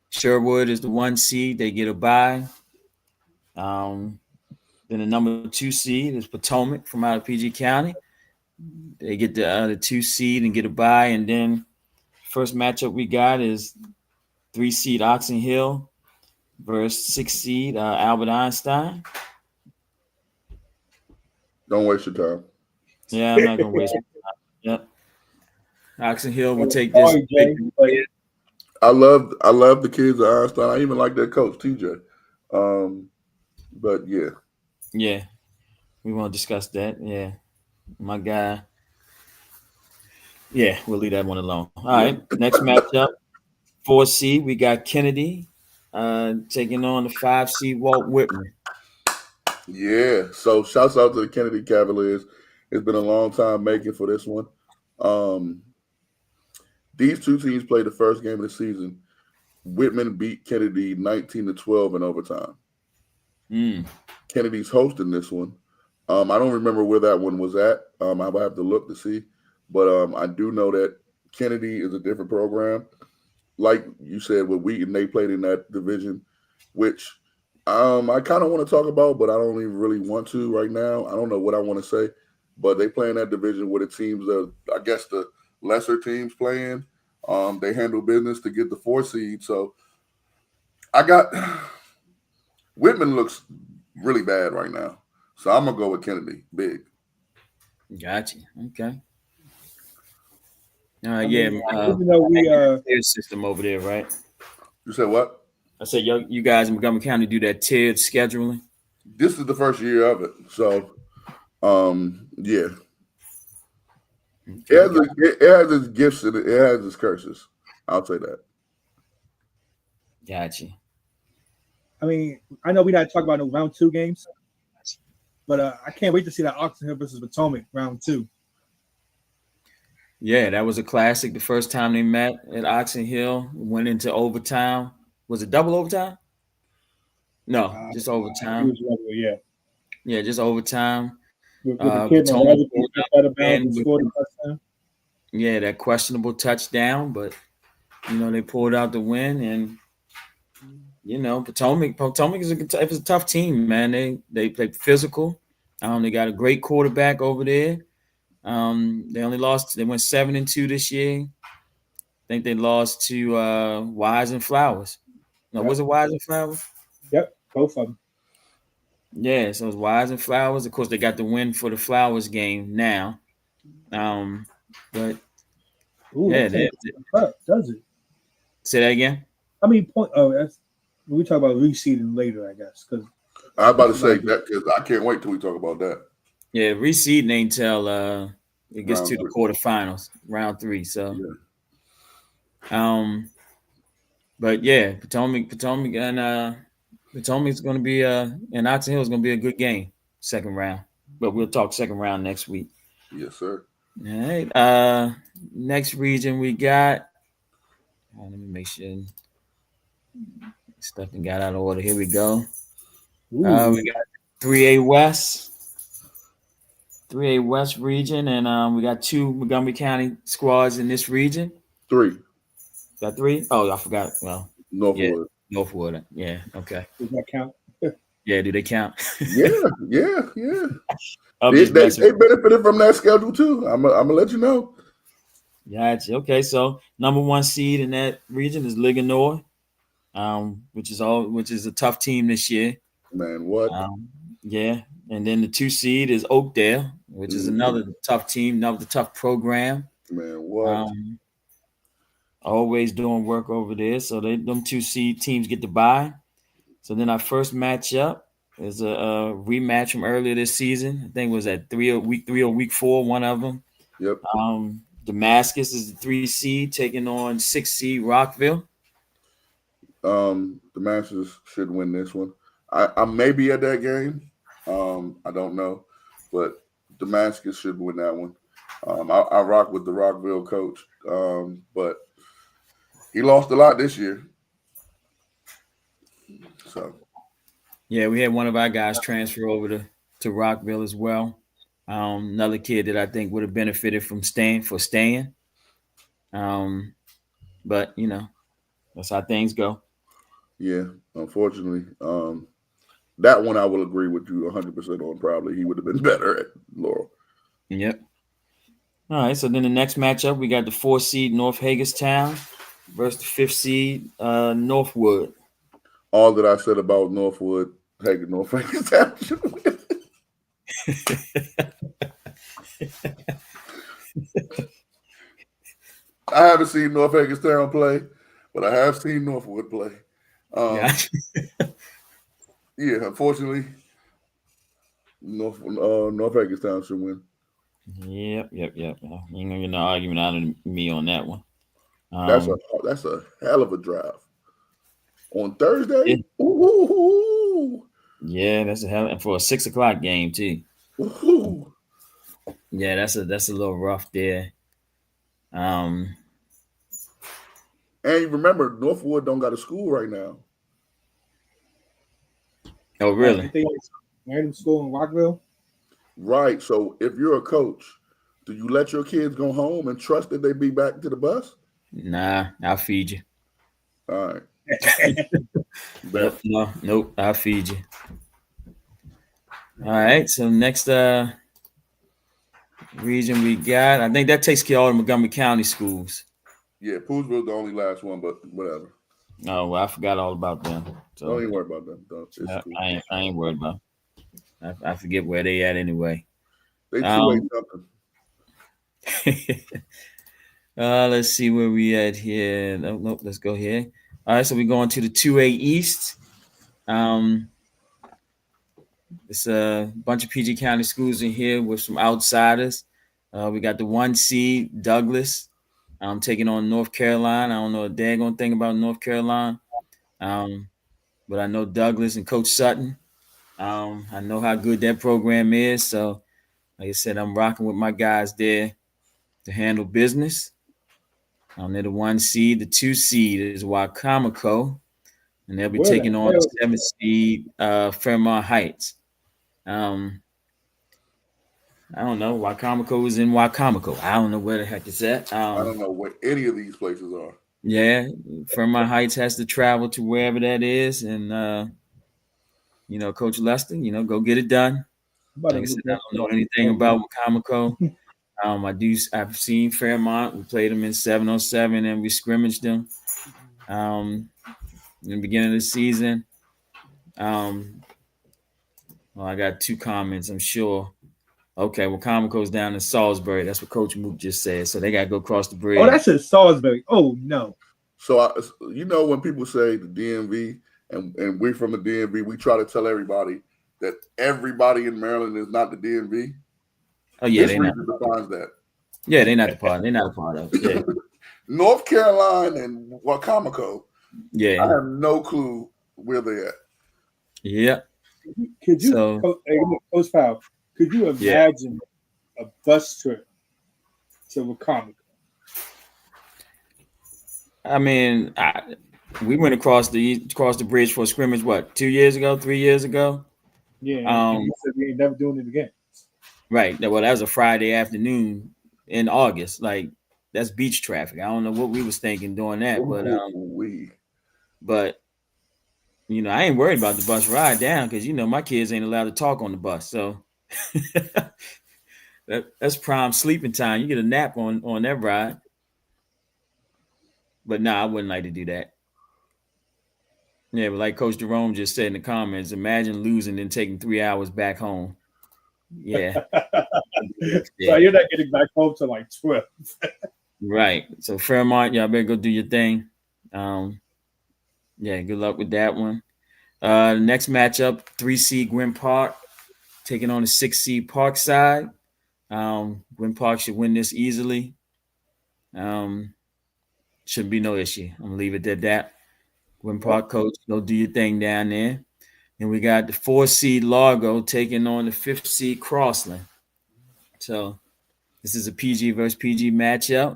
Sherwood is the 1 seed. They get a bye. Then the number 2 seed is Potomac from out of PG County. They get the 2 seed and get a bye. And then first matchup we got is 3 seed Oxon Hill versus 6 seed Albert Einstein. Don't waste your time. Yeah, I'm not gonna waste my time. Yep. Oxon Hill will take this. Sorry, Jay, but I love the kids at Einstein. I even like their coach TJ. But yeah. Yeah, we won't discuss that. Yeah, my guy. Yeah, we'll leave that one alone. All right, next matchup, 4C. We got Kennedy taking on the 5C Walt Whitman. Yeah. So shouts out to the Kennedy Cavaliers. It's been a long time making for this one. These two teams played the first game of the season. Whitman beat Kennedy 19-12 in overtime. Kennedy's hosting this one. I don't remember where that one was at. I would have to look to see. But I do know that Kennedy is a different program. Like you said, with Wheaton, they played in that division, which I kind of want to talk about, but I don't even really want to right now. I don't know what I want to say. But they play in that division where the teams that I guess the lesser teams playing. They handle business to get the 4 seed. So I got Whitman looks really bad right now. So I'm gonna go with Kennedy. Big. Gotcha. Okay. I Yeah. mean, even though we tiered system over there, right? You said what? I said, you guys in Montgomery County do that tiered scheduling. This is the first year of it. So, yeah. It has its gifts and it has its curses. I'll say that. Gotcha. I mean, I know we got to talk about the round 2 games, but I can't wait to see that Oxon Hill versus Potomac round 2. Yeah, that was a classic. The first time they met at Oxon Hill, went into overtime. Was it double overtime? No, just overtime. Yeah, just overtime. With the kid scored a touchdown. Yeah, that questionable touchdown, but they pulled out the win, and Potomac is a tough team, man. They play physical. They got a great quarterback over there. They only lost. They went 7-2 this year. I think they lost to Wise and Flowers. No, was it Wise and Flowers? Yep, both of them. Yeah, so it's Wise and Flowers. Of course, they got the win for the Flowers game now. But yeah, does it? Say that again. I mean, we talk about reseeding later, I guess. Because I was about to say that because I can't wait till we talk about that. Yeah, reseeding ain't till it gets to the quarterfinals, round 3. So, but yeah, Potomac, and Potomac's going to be and Oxon Hill is going to be a good game, second round. But we'll talk second round next week. Yes, sir. All right. Next region we got. Let me make sure stuff got out of order. Here we go. We got 3A West. 3A West region, and we got 2 Montgomery County squads in this region. 3. Got 3? Oh, I forgot. Well, Northwood. Yeah, Northwood. Yeah, okay. Does that count? Yeah, do they count? Yeah. They benefited from that schedule too. I'm gonna let you know. Gotcha. Okay, so number 1 seed in that region is Ligonor, which is a tough team this year. Man, what? Yeah, and then the 2 seed is Oakdale, which is another tough team, another tough program. Man, what? Always doing work over there. So them 2 seed teams get the bye. So then our first matchup is a rematch from earlier this season. I think it was at week 3 or week 4, one of them. Yep. Damascus is the 3 seed taking on 6 seed Rockville. Damascus should win this one. I may be at that game. I don't know, but Damascus should win that one. I rock with the Rockville coach, but he lost a lot this year. So, yeah, we had one of our guys transfer over to Rockville as well. Another kid that I think would have benefited from staying. But that's how things go. Yeah, unfortunately, that one I will agree with you 100% on. Probably he would have been better at Laurel. Yep. All right, so then the next matchup, we got the 4 seed North Hagerstown versus the 5th seed Northwood. All that I said about North Hagerstown should win. I haven't seen North Hagerstown play, but I have seen Northwood play. Yeah. Yeah, unfortunately, North Hagerstown should win. Yep. You ain't gonna get no argument out of me on that one. That's a hell of a drive on Thursday. Yeah. Ooh. Yeah, that's a hell, and for a 6 o'clock game too. Ooh. Yeah, that's a little rough there. And you remember, Northwood don't got a school right now. Oh really? They random school in Rockville. Right. So if you're a coach, do you let your kids go home and trust that they be back to the bus? Nah, I'll feed you. All right. Nope, I'll feed you. All right, so next region we got, I think that takes care of all the Montgomery County schools. Yeah, Poolsville's the only last one, but whatever. Oh, well, I forgot all about them. So Don't even worry about them. It's cool. I ain't worried about them. I forget where they at anyway. They 2-8 something. Let's see where we at here. Nope, let's go here. All right, so we're going to the 2A East. It's a bunch of PG County schools in here with some outsiders. We got the 1 seed, Douglas, taking on North Carolina. I don't know a daggone thing about North Carolina, but I know Douglas and Coach Sutton. I know how good that program is. So, like I said, I'm rocking with my guys there to handle business. They're the 1 seed. The 2 seed is Wacomico, and they'll be taking on the 7 seed, Fairmont Heights. I don't know. Wacomico is in Wacomico. I don't know where the heck it's at. I don't know where any of these places are. Yeah, Fairmont Heights has to travel to wherever that is, and Coach Lester, go get it done. Like I said, I don't know anything about Wacomico. I've seen Fairmont. We played them in 7-on-7, and we scrimmaged them in the beginning of the season. Well, I got 2 comments, I'm sure. Okay, well, Wacomico's down in Salisbury. That's what Coach Mook just said. So they got to go across the bridge. Oh, that's in Salisbury. Oh, no. So, when people say the DMV, and we're from the DMV, we try to tell everybody that everybody in Maryland is not the DMV. Oh, yeah, this region defines that. Yeah, they're not the part. They're not a part of it. Yeah. North Carolina and Wacomico. Yeah. I have no clue where they're at. Yeah. Could you, Coach Powell, could you imagine a bus trip to Wacomico? I mean, we went across the bridge for a scrimmage. What, 2 years ago, 3 years ago? Yeah. You said we ain't never doing it again. Right. Well, that was a Friday afternoon in August. Like, that's beach traffic. I don't know what we was thinking doing that, but I ain't worried about the bus ride down because my kids ain't allowed to talk on the bus. So that's prime sleeping time. You get a nap on that ride. But I wouldn't like to do that. Yeah, but like Coach Jerome just said in the comments, imagine losing and taking 3 hours back home. Yeah. So you're not getting back home till like 12. Right. So Fairmont, y'all better go do your thing. Yeah, good luck with that one. The next matchup, 3 seed Gwynn Park taking on the 6 seed Parkside. Gwynn Park should win this easily. Shouldn't be no issue. I'm gonna leave it at that. Gwynn Park coach, go do your thing down there. And we got the 4 seed Largo taking on the 5th seed Crossland. So this is a PG versus PG matchup.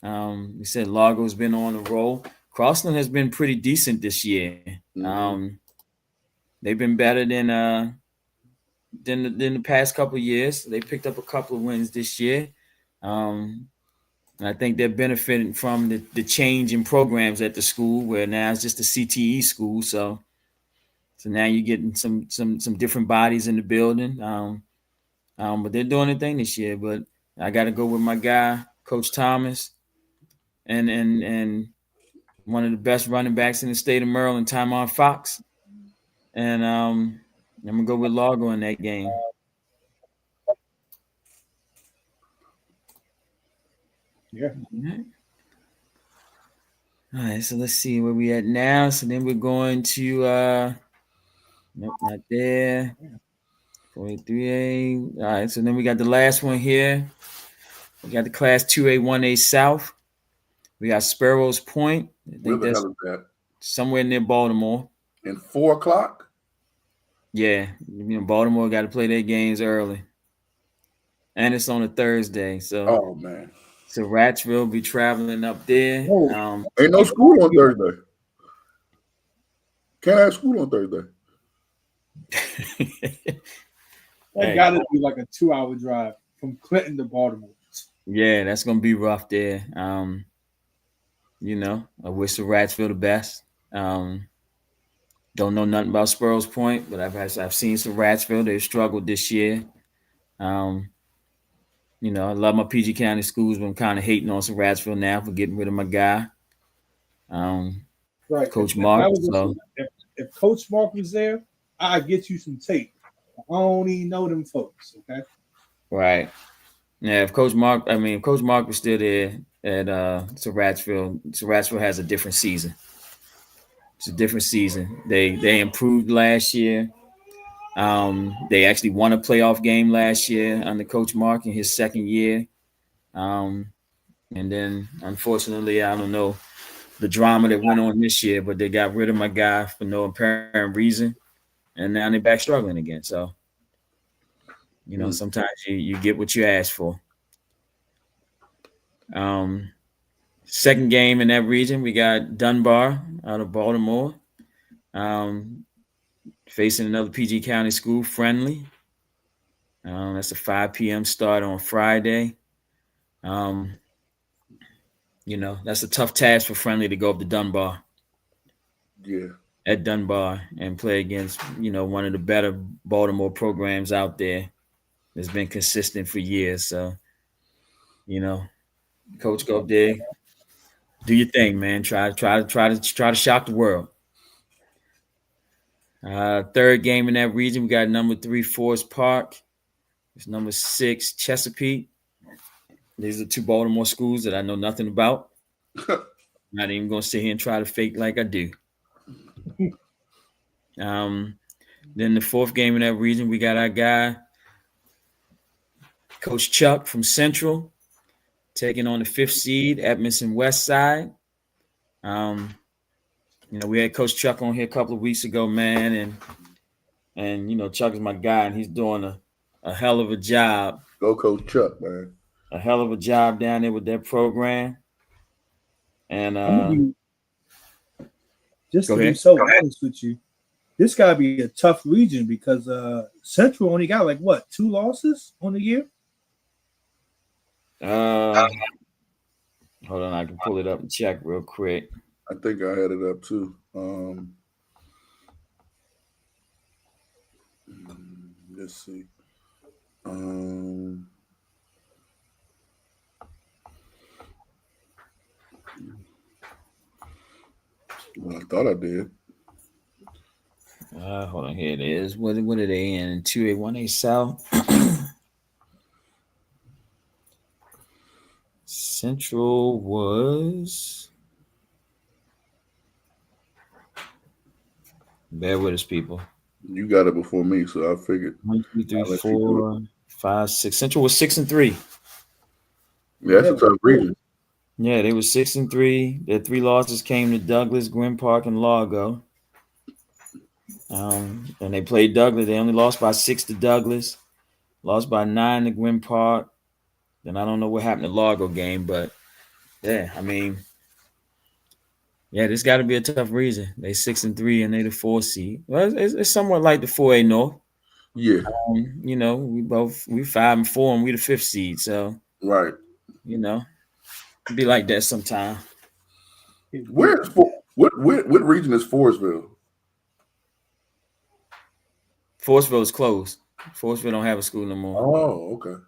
We said Largo's been on a roll. Crossland has been pretty decent this year. Mm-hmm. They've been better than the past couple of years. They picked up a couple of wins this year. And I think they're benefiting from the change in programs at the school, where now it's just a CTE school. So now you're getting some different bodies in the building. But they're doing their thing this year. But I got to go with my guy, Coach Thomas, and one of the best running backs in the state of Maryland, Tymon Fox. And I'm gonna go with Largo in that game. Yeah. All right, so let's see where we at now. So then we're going to nope, not there. 43A. All right, so then we got the last one here. We got the class 2A, 1A South. We got Sparrows Point. I Where think the that's hell is that? somewhere near Baltimore. And 4 o'clock? Yeah, Baltimore got to play their games early, and it's on a Thursday. So, Oh man, so Ratsville will be traveling up there. Whoa. ain't no school on Thursday. Can't have school on Thursday. That got to be like a 2-hour drive from Clinton to Baltimore. Yeah, that's gonna be rough there. I wish the Ratsville the best. Don't know nothing about Sparrows Point, but I've seen some Ratsville. They've struggled this year. I love my PG County schools, but I'm kind of hating on some Ratsville now for getting rid of my guy, Right. Coach Mark. If Coach Mark was there, I'd get you some tape. I don't even know them folks. Okay. Right. Yeah. If Coach Mark was still there at Ratsville has a different season. It's a different season. They improved last year. They actually won a playoff game last year under Coach Mark in his second year. And then, unfortunately, I don't know the drama that went on this year, but they got rid of my guy for no apparent reason. And now they're back struggling again. So, sometimes you get what you ask for. Second game in that region, we got Dunbar out of Baltimore. Facing another PG County school, Friendly. That's a 5 p.m. start on Friday. That's a tough task for Friendly to go up to Dunbar. Yeah. At Dunbar and play against, one of the better Baltimore programs out there that's been consistent for years. So, coach, go up there, do your thing, man. Try to shock the world. Third game in that region, we got number 3 Forest Park. It's number 6 Chesapeake. These are 2 Baltimore schools that I know nothing about. Not even gonna sit here and try to fake like I do. Then the fourth game in that region, we got our guy, Coach Chuck from Central, taking on the 5th seed, Edmondson West Side. We had Coach Chuck on here a couple of weeks ago, man, and Chuck is my guy, and he's doing a hell of a job. Go Coach Chuck, man. A hell of a job down there with that program. And just to be so honest with you, this gotta be a tough region because Central only got 2 losses on the year. Hold on, I can pull it up and check real quick. I think I had it up too. Let's see. Well, I thought I did. Hold on, here it is. What are they in? 2A, 1A South. Central was. Bear with us, people. You got it before me, so I figured. 1, 2, 3, 4, 5, 6. Central was 6-3. Yeah, that's a tough region. Yeah, they were 6-3. Their 3 losses came to Douglas, Gwynn Park, and Largo. And they played Douglas. They only lost by 6 to Douglas, lost by 9 to Gwynn Park. Then I don't know what happened to Largo game, but yeah, this got to be a tough region. They 6-3 and they the 4 seed. Well, it's somewhat like the 4A North. Yeah. We 5 and 4 and we the 5th seed. So right. It'd be like that sometime. What region is Forestville? Forestville is closed. Forestville don't have a school no more. Oh, okay.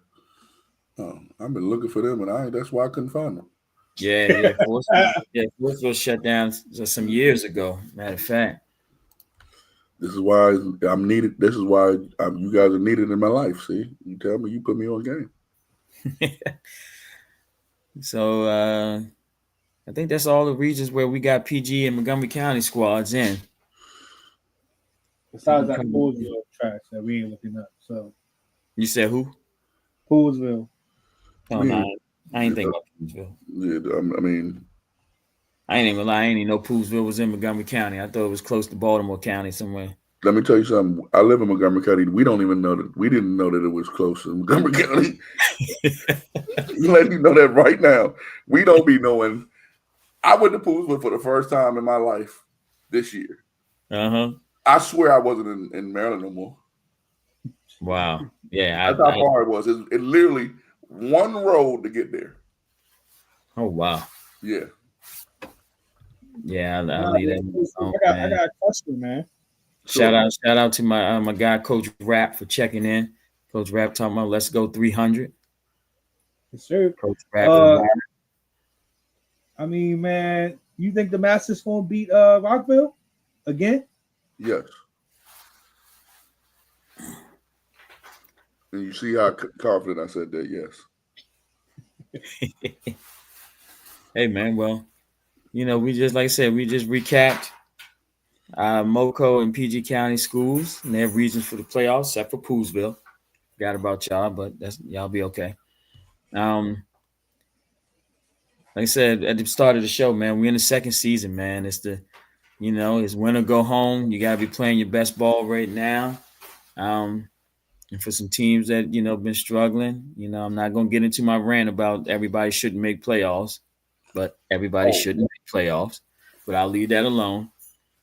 Oh, I've been looking for them, and that's why I couldn't find them. Yeah. Forestville shut down some years ago. Matter of fact. This is why I'm needed. This is why you guys are needed in my life. See, you tell me, you put me on game. So I think that's all the regions where we got PG and Montgomery County squads in. Besides that Poolsville trash that we ain't looking up. So You said who? Poolsville. Oh no, I ain't thinking about Poolsville. Yeah, I mean, I ain't even lie. I ain't even know Poolsville was in Montgomery County. I thought it was close to Baltimore County somewhere. let me tell you something. I live in Montgomery County. We don't even know that. We didn't know that it was close to Montgomery County. Let you know that right now. We don't be knowing. I went to Poolsville for the first time in my life this year. I swear I wasn't in Maryland no more. Wow. Yeah. That's how far it was. It literally one road to get there. Oh wow. Yeah. Yeah, I'll leave that. I got a question, man. Shout out to my guy Coach Rapp for checking in. Coach Rapp talking about let's go 300. Yes, sir. Coach Rapp. I mean, man, you think the Masters gonna beat Rockville again? Yes. And you see how confident I said that, yes. Hey, man, well, we just, like I said, we just recapped MoCo and PG County schools and their regions for the playoffs, except for Poolsville. Forgot about y'all, but y'all be okay. Like I said at the start of the show, man, we're in the second season, man. It's it's win or go home. You got to be playing your best ball right now. And for some teams that, been struggling, I'm not going to get into my rant about everybody shouldn't make playoffs, but everybody shouldn't make playoffs. But I'll leave that alone.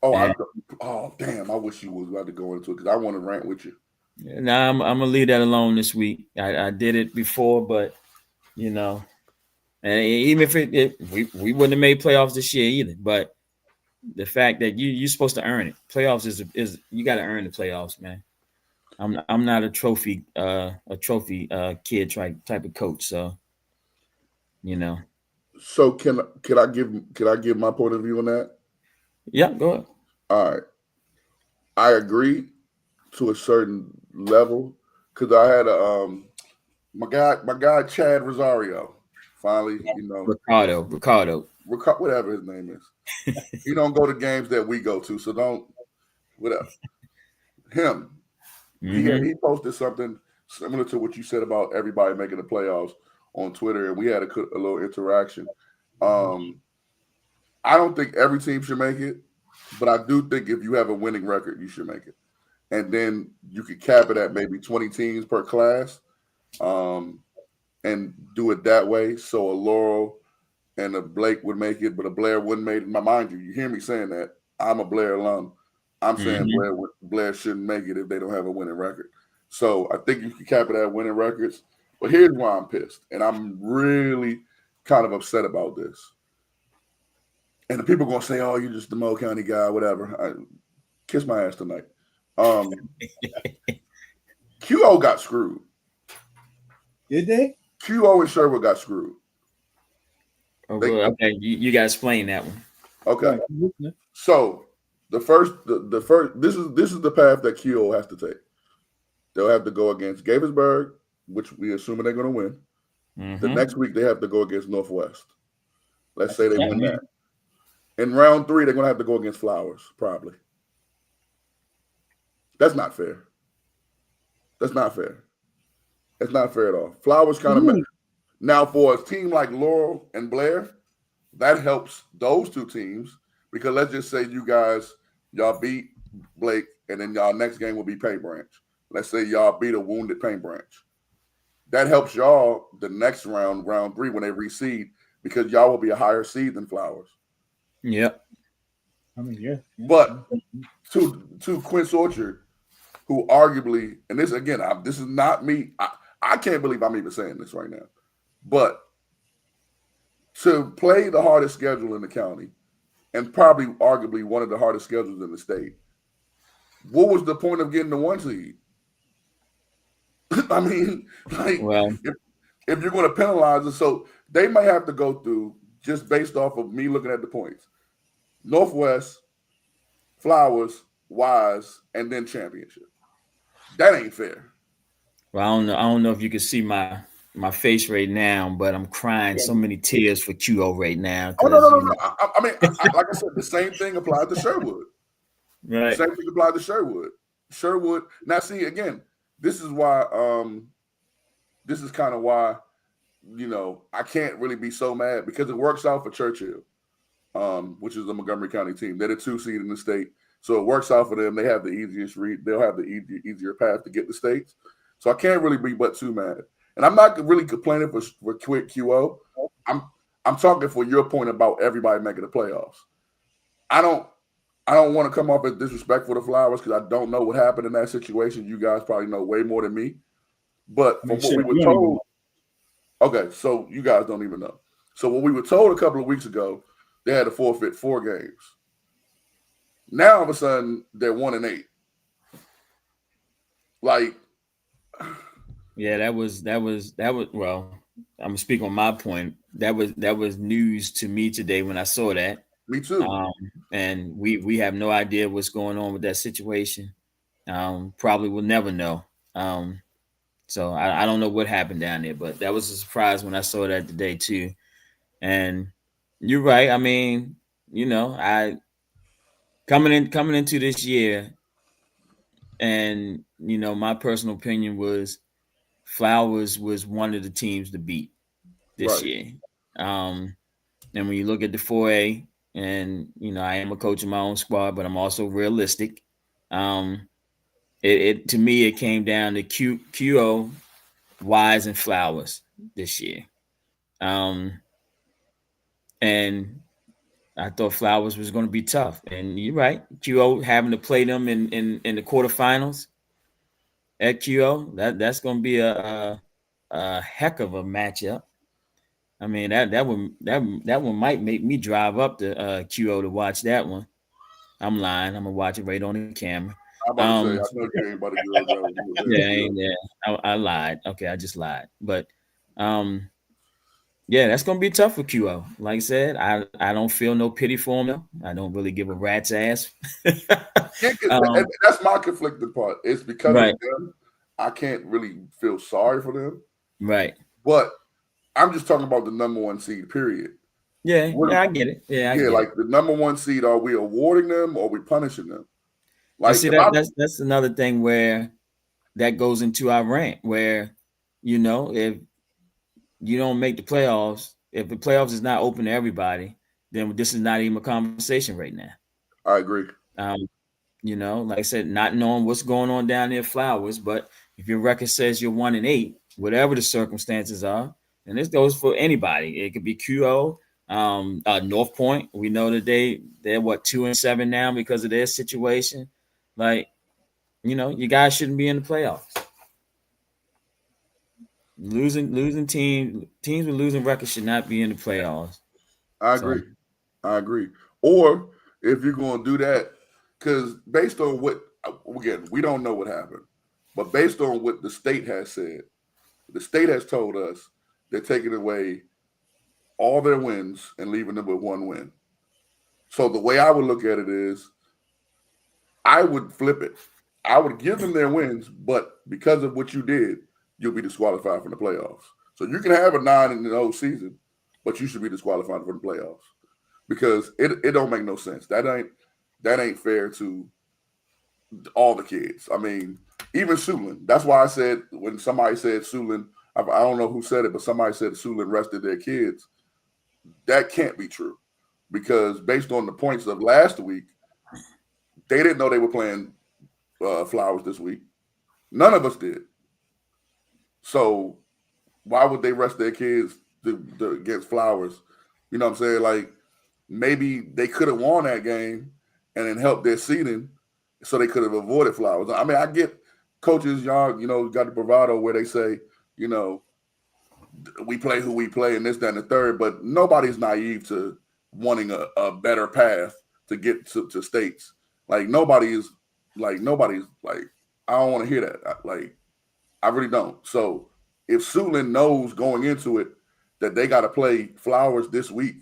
Damn, I wish you was about to go into it because I want to rant with you. Nah, I'm going to leave that alone this week. I did it before, but, and even if we wouldn't have made playoffs this year either, but the fact that you're supposed to earn it. Playoffs is you got to earn the playoffs, man. I'm not a trophy kid type of coach, so So can I give my point of view on that? Yeah, go ahead. All right, I agree to a certain level because I had my guy Chad Rosario finally, Ricardo, whatever his name is. He don't go to games that we go to, so don't whatever. Him. Mm-hmm. He posted something similar to what you said about everybody making the playoffs on Twitter, and we had a little interaction. I don't think every team should make it, but I do think if you have a winning record, you should make it. And then you could cap it at maybe 20 teams per class and do it that way. So a Laurel and a Blake would make it, but a Blair wouldn't make it. Mind you hear me saying that. I'm a Blair alum. I'm saying Blair shouldn't make it if they don't have a winning record. So I think you can cap it at winning records. But here's why I'm pissed, and I'm really kind of upset about this. And the people are going to say, oh, you're just the Mo County guy, whatever. Kiss my ass tonight. QO got screwed. Did they? QO and Sherwood got screwed. Okay, you got to explain that one. Okay. So the first this is the path that QO has to take. They'll have to go against Gaithersburg, which we assuming they're going to win. Mm-hmm. The next week they have to go against Northwest. Let's say they win that. In round 3, they're going to have to go against Flowers, probably. That's not fair. That's not fair. It's not fair at all. Flowers kind of now for a team like Laurel and Blair, that helps those two teams because let's just say y'all beat Blake, and then y'all next game will be Paint Branch. Let's say y'all beat a wounded Paint Branch. That helps y'all the next round 3 when they reseed because y'all will be a higher seed than Flowers. Yep. I mean, yeah. But to Quince Orchard, who arguably, and this again, this is not me. I can't believe I'm even saying this right now. But to play the hardest schedule in the county, and probably arguably one of the hardest schedules in the state, what was the point of getting the 1 seed? I mean, if you're going to penalize it, so they might have to go through just based off of me looking at the points. Northwest, Flowers, Wise, and then championship. That ain't fair. Well, I don't know if you can see my my face right now, but I'm crying so many tears for QO right now. Oh no. I mean, like I said, the same thing applies to Sherwood. Right. Same thing applies to Sherwood. Sherwood. Now, see again, this is why. This is kind of why, I can't really be so mad because it works out for Churchill, which is the Montgomery County team. They're the 2 seed in the state, so it works out for them. They have the easiest read. They'll have the easier path to get the states. So I can't really be but too mad. And I'm not really complaining for quick QO. I'm talking for your point about everybody making the playoffs. I don't want to come off as disrespectful to Flowers because I don't know what happened in that situation. You guys probably know way more than me. But from what we were told, okay, so you guys don't even know. So what we were told a couple of weeks ago, they had to forfeit 4 games. Now all of a sudden they're 1-8. Like, yeah, that was. Well, I'm gonna speak on my point. That was news to me today when I saw that. Me too. And we have no idea what's going on with that situation. Probably will never know. So I don't know what happened down there, but that was a surprise when I saw that today too. And you're right. I mean, I coming into this year, and my personal opinion was Flowers was one of the teams to beat this year. And when you look at the 4A, and I am a coach of my own squad, but I'm also realistic. It to me it came down to QO, Wise, and Flowers this year. And I thought Flowers was going to be tough, and you're right. QO having to play them in the quarterfinals at QO, that's going to be a heck of a matchup. I mean that one might make me drive up to QO to watch that one. I'm lying. I'm gonna watch it right on the camera. I'm about to say, I know you ain't about to go down. Yeah. I lied. Okay, I just lied. But yeah, that's gonna be tough for QO. Like I said, I don't feel no pity for him. Though. I don't really give a rat's ass. That's my conflicted part. It's because right. of them. I can't really feel sorry for them. Right. But I'm just talking about the number 1 seed, period. Yeah, I get it. Yeah, I get like it. The number 1 seed, are we awarding them or are we punishing them? Like, see, that's another thing where that goes into our rant, where if you don't make the playoffs, if the playoffs is not open to everybody, then this is not even a conversation right now. I agree. Like I said, not knowing what's going on down there, Flowers, but if your record says you're 1-8, whatever the circumstances are, and this goes for anybody. It could be QO, North Point. We know that they're 2-7 now because of their situation. Like, you guys shouldn't be in the playoffs. Losing teams with losing records should not be in the playoffs. I agree. Or if you're going to do that, because based on what, again, we don't know what happened, but based on what the state has said, the state has told us they're taking away all their wins and leaving them with 1 win. So the way I would look at it is, I would flip it. I would give them their wins, but because of what you did, you'll be disqualified from the playoffs. So you can have a 9-0 season, but you should be disqualified from the playoffs because it don't make no sense. That ain't fair to all the kids. I mean, even Sulin. That's why I said when somebody said Sulin, I don't know who said it, but somebody said Sulin rested their kids. That can't be true because based on the points of last week, they didn't know they were playing Flowers this week. None of us did. So why would they rest their kids against Flowers? You know what I'm saying? Like, maybe they could have won that game and then helped their seeding so they could have avoided Flowers. I mean, I get coaches, y'all, got the bravado where they say, we play who we play and this, that, and the third, but nobody's naive to wanting a better path to get to states. Nobody's like, I don't want to hear that. I really don't. So if Sulin knows going into it that they got to play Flowers this week,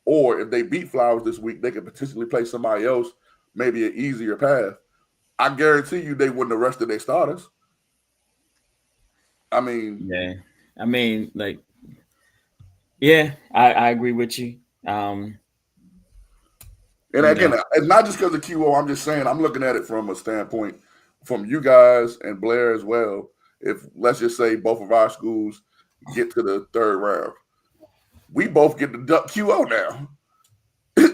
or if they beat Flowers this week, they could potentially play somebody else, maybe an easier path. I guarantee you they wouldn't have rested their starters. I mean, I mean, like, yeah, I agree with you. And again, it's not just because of QO. I'm just saying I'm looking at it from a standpoint from you guys and Blair as well. If let's just say both of our schools get to the third round, we both get to duck QO now.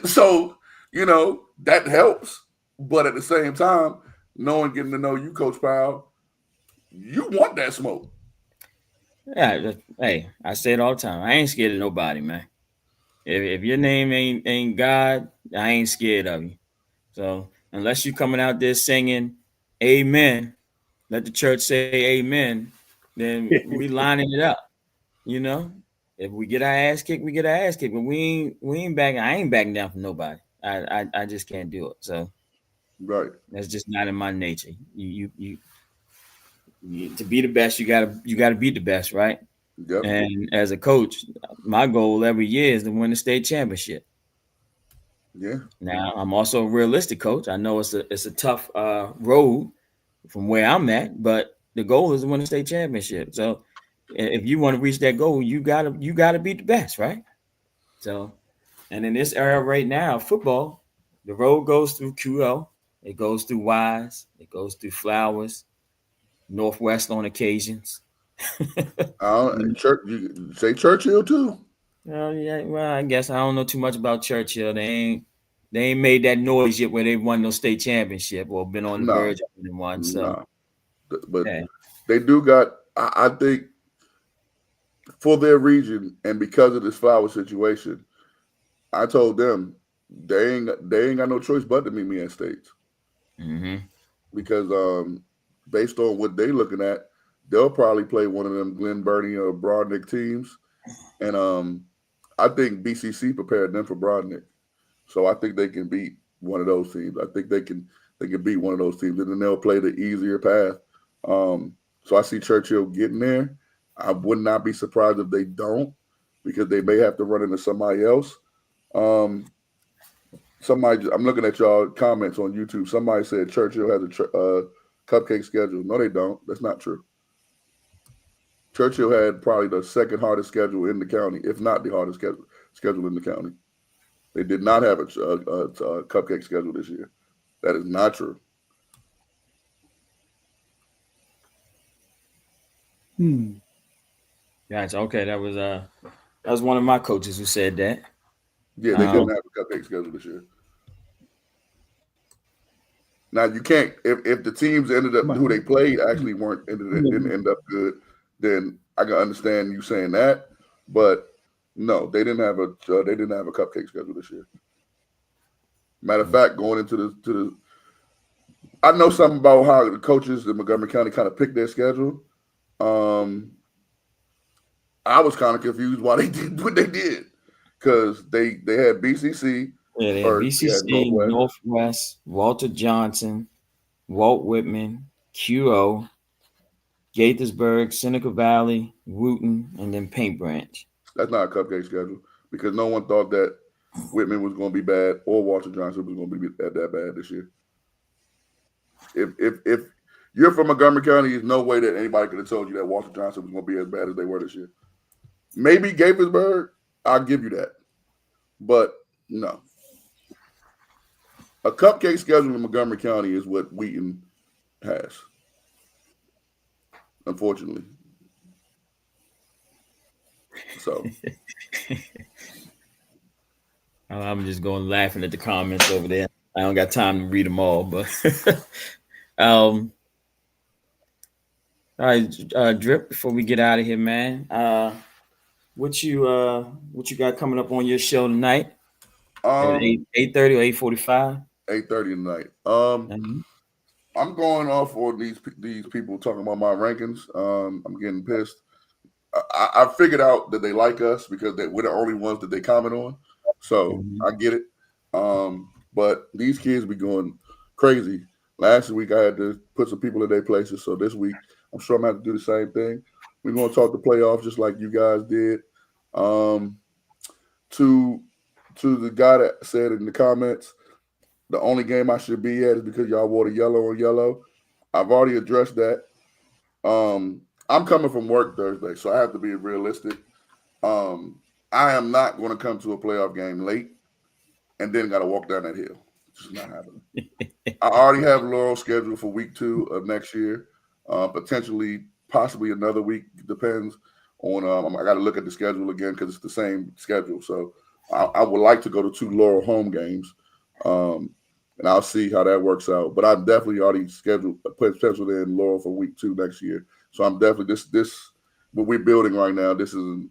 So, that helps. But at the same time, getting to know you, Coach Powell, you want that smoke. Yeah, hey, I say it all the time. I ain't scared of nobody, man. If your name ain't God, I ain't scared of you. So unless you coming out there singing Amen, let the church say Amen, then we lining it up. You know, if we get our ass kicked, we get our ass kicked. But we ain't backing. I ain't backing down from nobody. I just can't do it. So right, that's just not in my nature. You to be the best, you gotta beat the best, right? yep, And as a coach, my goal every year is to win the state championship. yeah. Now I'm also a realistic coach. I know it's a tough road from where I'm at, but the goal is to win the state championship. So if you want to reach that goal, you gotta beat the best, right? So, and in this era right now, football, the road goes through QL, it goes through Wise, it goes through Flowers, Northwest on occasions. You say Churchill too. Well, yeah, well, I guess I don't know too much about Churchill. They ain't made that noise yet where they've won no state championship or been on the No, verge of winning one. So, no. But yeah. they do got. I think for their region and because of this flower situation, I told them they ain't got no choice but to meet me in states Mm-hmm. because based on what they looking at, they'll probably play one of them Glen Burnie or Broadnick teams, and I think BCC prepared them for Broadnick, so I think they can beat one of those teams. I think they can beat one of those teams, and then they'll play the easier path. So I see Churchill getting there. I would not be surprised if they don't, because they may have to run into somebody else. Um, I'm looking at y'all comments on YouTube. Somebody said Churchill has a cupcake schedule. No, they don't. That's not true. Churchill had probably the second hardest schedule in the county, if not the hardest schedule in the county. They did not have a cupcake schedule this year. That is not true. Gotcha. Okay, that was one of my coaches who said that. Yeah, they didn't have a cupcake schedule this year. Now you can't if the teams ended up who they played actually didn't end up good, then I can understand you saying that. But no, they didn't have a cupcake schedule this year. Matter of fact, going into the I know something about how the coaches in Montgomery County kind of picked their schedule. I was kind of confused why they did what they did, because they had BCC Yeah, they had first, they had BCC, Northwest. Northwest, Walter Johnson, Walt Whitman, QO, Gaithersburg, Seneca Valley, Wooten, and then Paint Branch. That's not a cupcake schedule because no one thought that Whitman was going to be bad or Walter Johnson was going to be that bad this year. If you're from Montgomery County, there's no way that anybody could have told you that Walter Johnson was going to be as bad as they were this year. Maybe Gaithersburg, I'll give you that, but no. A cupcake schedule in Montgomery County is what Wheaton has, unfortunately. So I'm just going laughing at the comments over there. I don't got time to read them all, but all right, Drip. Before we get out of here, man, what you got coming up on your show tonight? At 8:30 or 8:45? 8:30 tonight. Mm-hmm. I'm going off on these people talking about my rankings. I'm getting pissed. I figured out that they like us because we're the only ones that they comment on. So I get it. But these kids be going crazy. Last week I had to put some people in their places. So this week I'm sure I'm going to have to do the same thing. We're going to talk the playoffs just like you guys did. To the guy that said in the comments, the only game I should be at is because y'all wore the yellow on yellow. I've already addressed that. I'm coming from work Thursday, so I have to be realistic. I am not going to come to a playoff game late and then got to walk down that hill. It's just not happening. I already have Laurel scheduled for week 2 of next year, potentially, possibly another week. Depends on. I got to look at the schedule again because it's the same schedule. So I would like to go to 2 Laurel home games, and I'll see how that works out. But I'm definitely already scheduled, penciled in Laurel for week 2 next year. So I'm definitely this what we're building right now. This ain't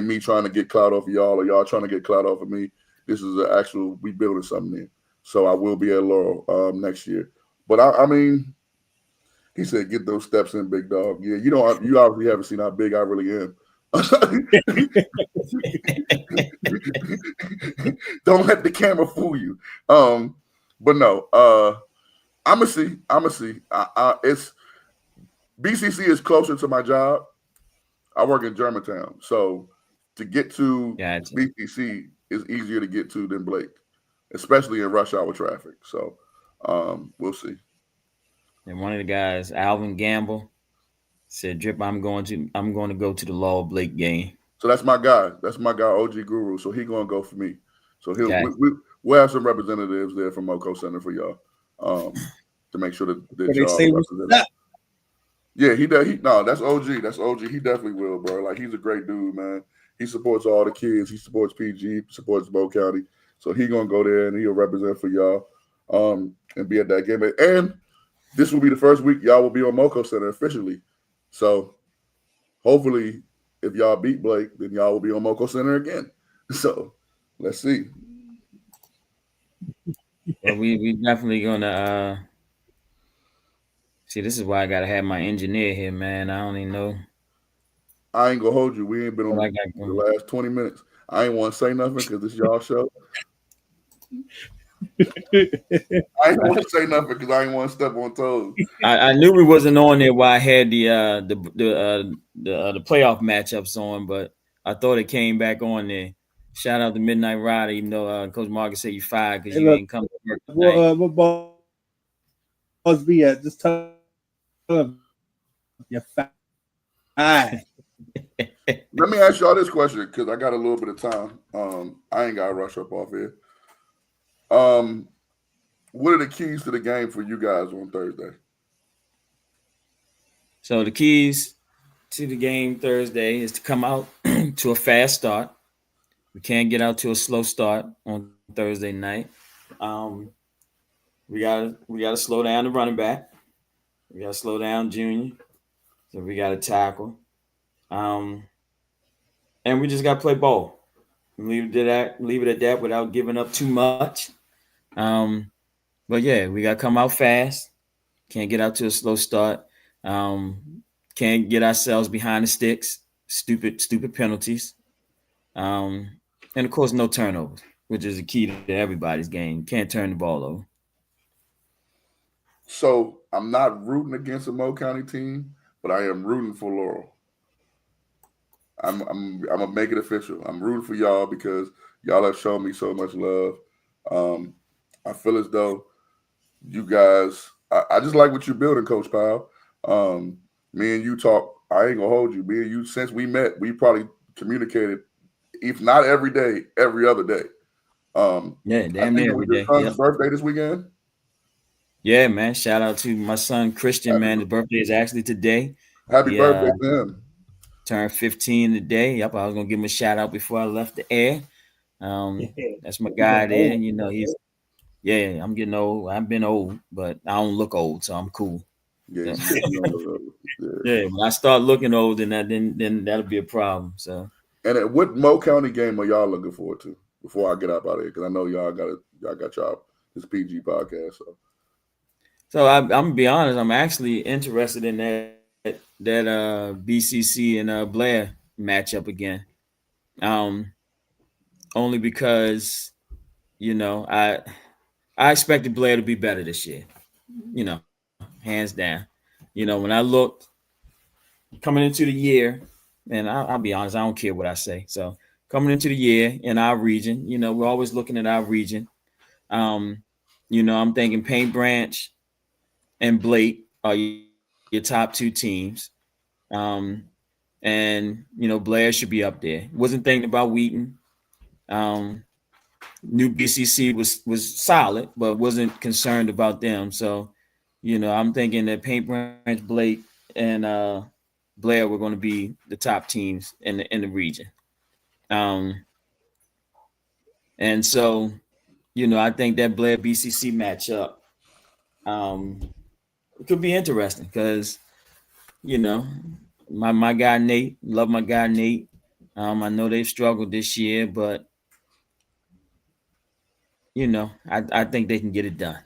me trying to get clout off of y'all or y'all trying to get clout off of me. This is an actual we building something there. So I will be at Laurel next year. But I mean, he said, "Get those steps in, big dog." Yeah, you obviously haven't seen how big I really am. Don't let the camera fool you. But no, I'm gonna see. It's BCC is closer to my job. I work in Germantown, so to get to BCC is easier to get to than Blake, especially in rush hour traffic. So we'll see. And one of the guys, Alvin Gamble, said, "Drip, I'm going to go to the Law Blake game." So that's my guy. That's my guy, OG Guru. So he gonna go for me. So we'll have some representatives there from Moco Center for y'all to make sure that y'all represent. Yeah, he does. That's OG. That's OG. He definitely will, bro. Like, he's a great dude, man. He supports all the kids. He supports PG. Supports Bo County. So he gonna go there and he'll represent for y'all, and be at that game. And this will be the first week y'all will be on Moco Center officially. So hopefully, if y'all beat Blake, then y'all will be on Moco Center again. So let's see. Well, we definitely gonna see. This is why I gotta have my engineer here, man. I don't even know. I ain't gonna hold you. We ain't been on the last 20 minutes. I ain't want to say nothing because this y'all show. I ain't want to say nothing because I ain't want to step on toes. I knew we wasn't on there while I had the playoff matchups on, but I thought it came back on there. Shout out to Midnight Rider, even though Coach Marcus said you fired because you ain't come to work tonight. What boss be at? Just tell him you're fired. Let me ask y'all this question because I got a little bit of time. I ain't got to rush up off here. What are the keys to the game for you guys on Thursday? So the keys to the game Thursday is to come out to a fast start. We can't get out to a slow start on Thursday night. We gotta slow down the running back. We gotta slow down Junior. So we gotta tackle. And we just gotta play ball. Leave it at that without giving up too much. But yeah, we gotta come out fast. Can't get out to a slow start. Can't get ourselves behind the sticks. Stupid penalties. And of course, no turnovers, which is the key to everybody's game. Can't turn the ball over. So I'm not rooting against a Mo County team, but I am rooting for Laurel. I'm gonna make it official. I'm rooting for y'all because y'all have shown me so much love. I feel as though you guys. I just like what you're building, Coach Powell. Me and you talk. I ain't gonna hold you. Me and you, since we met, we probably communicated, if not every day, every other day. Yeah, damn near every day. Your son's birthday this weekend. Yeah, man. Shout out to my son Christian, man. His birthday is actually today. Happy birthday to him. Turned 15 today. Yep, I was gonna give him a shout out before I left the air. That's my guy there. You know, I'm getting old. I've been old, but I don't look old, so I'm cool. Yeah, yeah. When I start looking old, then that'll be a problem. So. And at what Mo County game are y'all looking forward to before I get up out of here? Because I know y'all got y'all this PG podcast. So I'm gonna be honest. I'm actually interested in that BCC and Blair matchup again. Only because, you know, I expected Blair to be better this year. You know, hands down. You know, when I looked coming into the year, and I'll be honest, I don't care what I say. So coming into the year in our region, you know, we're always looking at our region. You know, I'm thinking Paint Branch and Blake are your your top two teams. And Blair should be up there. Wasn't thinking about Wheaton. New BCC was solid, but wasn't concerned about them. So, I'm thinking that Paint Branch, Blake, and Blair were going to be the top teams in the region. And so, I think that Blair BCC matchup, it could be interesting because, my guy Nate, love my guy Nate. I know they've struggled this year, but I think they can get it done.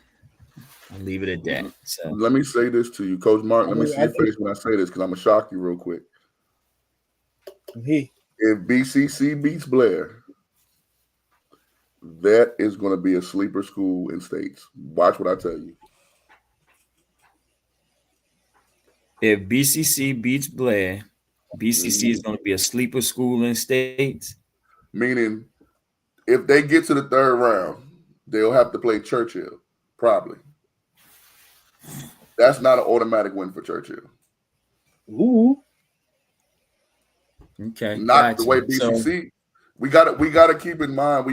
I'll leave it at that. So let me say this to you, Coach Mark. Let me see your face when I say this because I'm gonna shock you real quick. If BCC beats Blair, that is going to be a sleeper school in states. Watch what I tell you. If BCC beats Blair, BCC is going to be a sleeper school in states. Meaning, if they get to the third round, they'll have to play Churchill, probably. That's not an automatic win for Churchill. Ooh. Okay. Not the way BCC. So, we gotta keep in mind.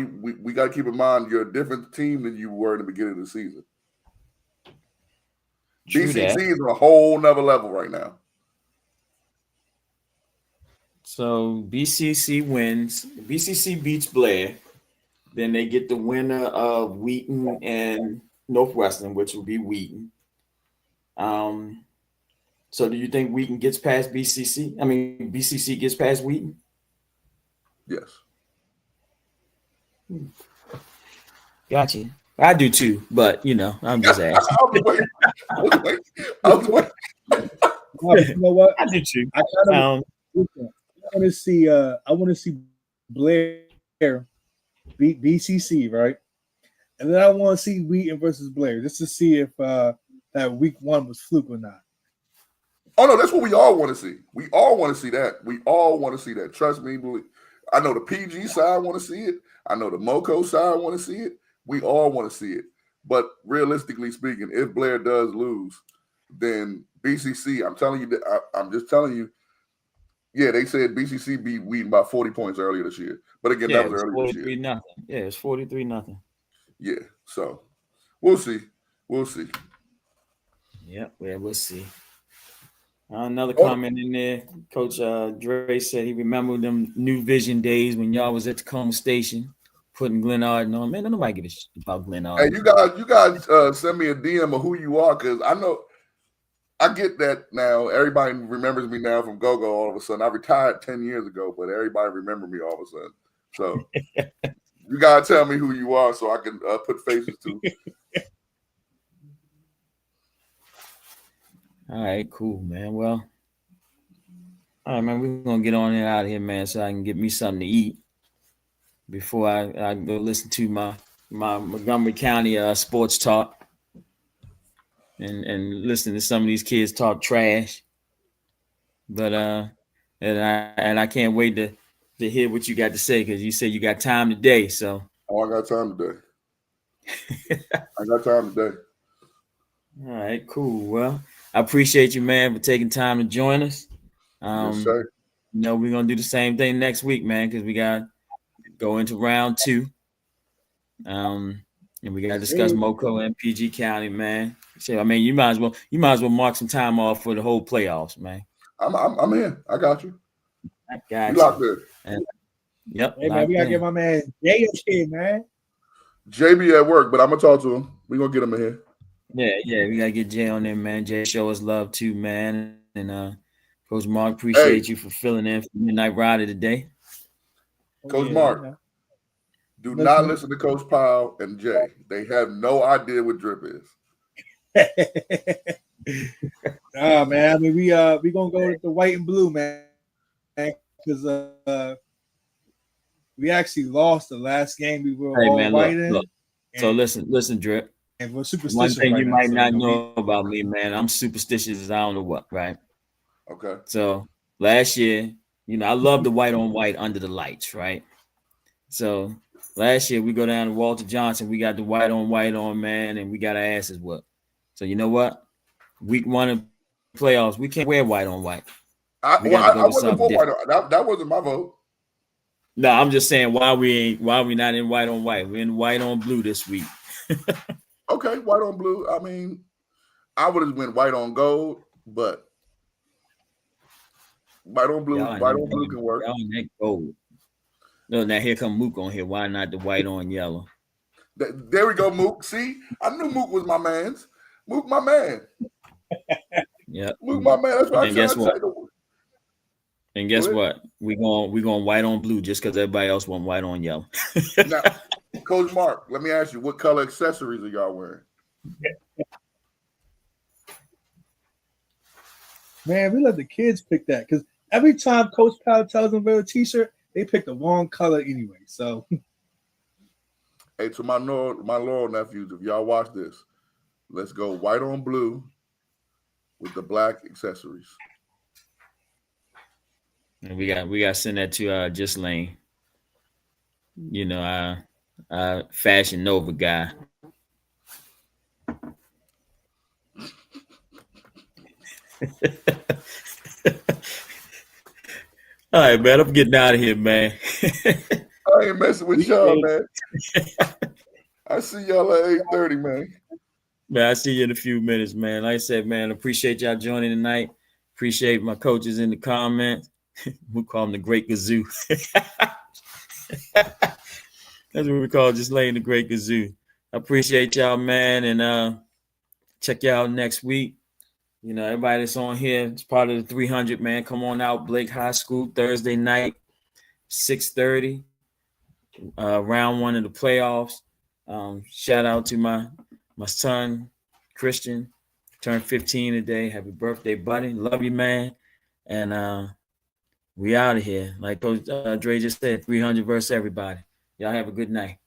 We gotta keep in mind you're a different team than you were in the beginning of the season. BCC is on a whole nother level right now. So BCC wins. BCC beats Blair. Then they get the winner of Wheaton and Northwestern, which will be Wheaton. So do you think Wheaton gets past BCC? I mean, BCC gets past Wheaton? Yes. Gotcha. I do too, but I'm just asking. I was waiting. You know what? I do too. I want to see. I want to see Blair beat BCC, right? And then I want to see Wheaton versus Blair, just to see if that week one was fluke or not. Oh no, that's what we all want to see. We all want to see that. We all want to see that. Trust me, I know the PG side want to see it. I know the Moco side want to see it. We all want to see it. But realistically speaking, if Blair does lose, then BCC, I'm telling you, I'm just telling you, yeah, they said BCC beat Wheaton by 40 points earlier this year. But again, that was earlier this year. 43-0. Yeah, it's 43-0. Yeah, so we'll see. We'll see. Yeah, we'll see. Another comment in there. Coach Dre said he remembered them New Vision days when y'all was at Tacoma Station putting Glenn Arden on. Man, nobody give a shit about Glenn Arden. Hey, you guys send me a DM of who you are because I know I get that now. Everybody remembers me now from Go-Go all of a sudden. I retired 10 years ago, but everybody remember me all of a sudden. So you got to tell me who you are so I can put faces to. All right, cool, man. Well, all right, man, we're going to get on and out of here, man, so I can get me something to eat before I go listen to my Montgomery County sports talk and listen to some of these kids talk trash. But and I can't wait to hear what you got to say because you said you got time today. So I got time today. I got time today. All right, cool. Well, I appreciate you, man, for taking time to join us. Yes, sir. We're gonna do the same thing next week, man, because we got to go into round 2. And we got to discuss Moco and PG County, man. So I mean, you might as well mark some time off for the whole playoffs, man. I'm in. I got you. I got you. Locked in. Yep. Hey man, we gotta get my man Jay in, man. JB at work, but I'm gonna talk to him. We're gonna get him in here. Yeah, we gotta get Jay on there, man. Jay show us love too, man. And Coach Mark, appreciate you for filling in for Midnight Rider today. Coach Mark, do not listen to Coach Powell and Jay. They have no idea what drip is. Nah, man. I mean, we gonna go with the white and blue, man, because we actually lost the last game. We were all man, white look. So listen, drip. And we're superstitious. One thing you might not know about me, man, I'm superstitious as I don't know what, right? Okay. So last year, I love the white on white under the lights, right? So last year we go down to Walter Johnson, we got the white on, man, and we got our asses whooped. So you know what? Week 1 of playoffs. We can't wear white on white. I We got to go with wasn't something for white. different. That wasn't my vote. No, I'm just saying why we not in white on white. We're in white on blue this week. Okay, white on blue. I mean, I would have went white on gold, but white on blue can work. Y'all in that gold. No, now here come Mook on here. Why not the white on yellow? There we go, Mook. See, I knew Mook was my man's. Mook, my man. Yeah. Mook, my man. That's what And guess what? say. And guess what? We going white on blue just because everybody else want white on yellow. Now, Coach Mark, let me ask you, what color accessories are y'all wearing? Man, we let the kids pick that because every time Coach Powell tells them to wear a T-shirt, they pick the wrong color anyway. So, hey, to my loyal nephews, if y'all watch this, let's go white on blue with the black accessories. And we got to send that to Just Lane. You know, our Fashion Nova guy. All right, man. I'm getting out of here, man. I ain't messing with y'all, man. I see y'all at 8:30, man. Man, I see you in a few minutes, man. Like I said, man, appreciate y'all joining tonight. Appreciate my coaches in the comments. We call him the Great Gazoo. That's what we call Just Laying the Great Gazoo. I appreciate y'all, man, and check y'all out next week. You know, everybody that's on here, it's part of the 300, man. Come on out, Blake High School, Thursday night, 6:30, round one of the playoffs. Shout out to my son, Christian, turned 15 today. Happy birthday, buddy. Love you, man. And we out of here. Like Coach Dre just said, 300 versus everybody. Y'all have a good night.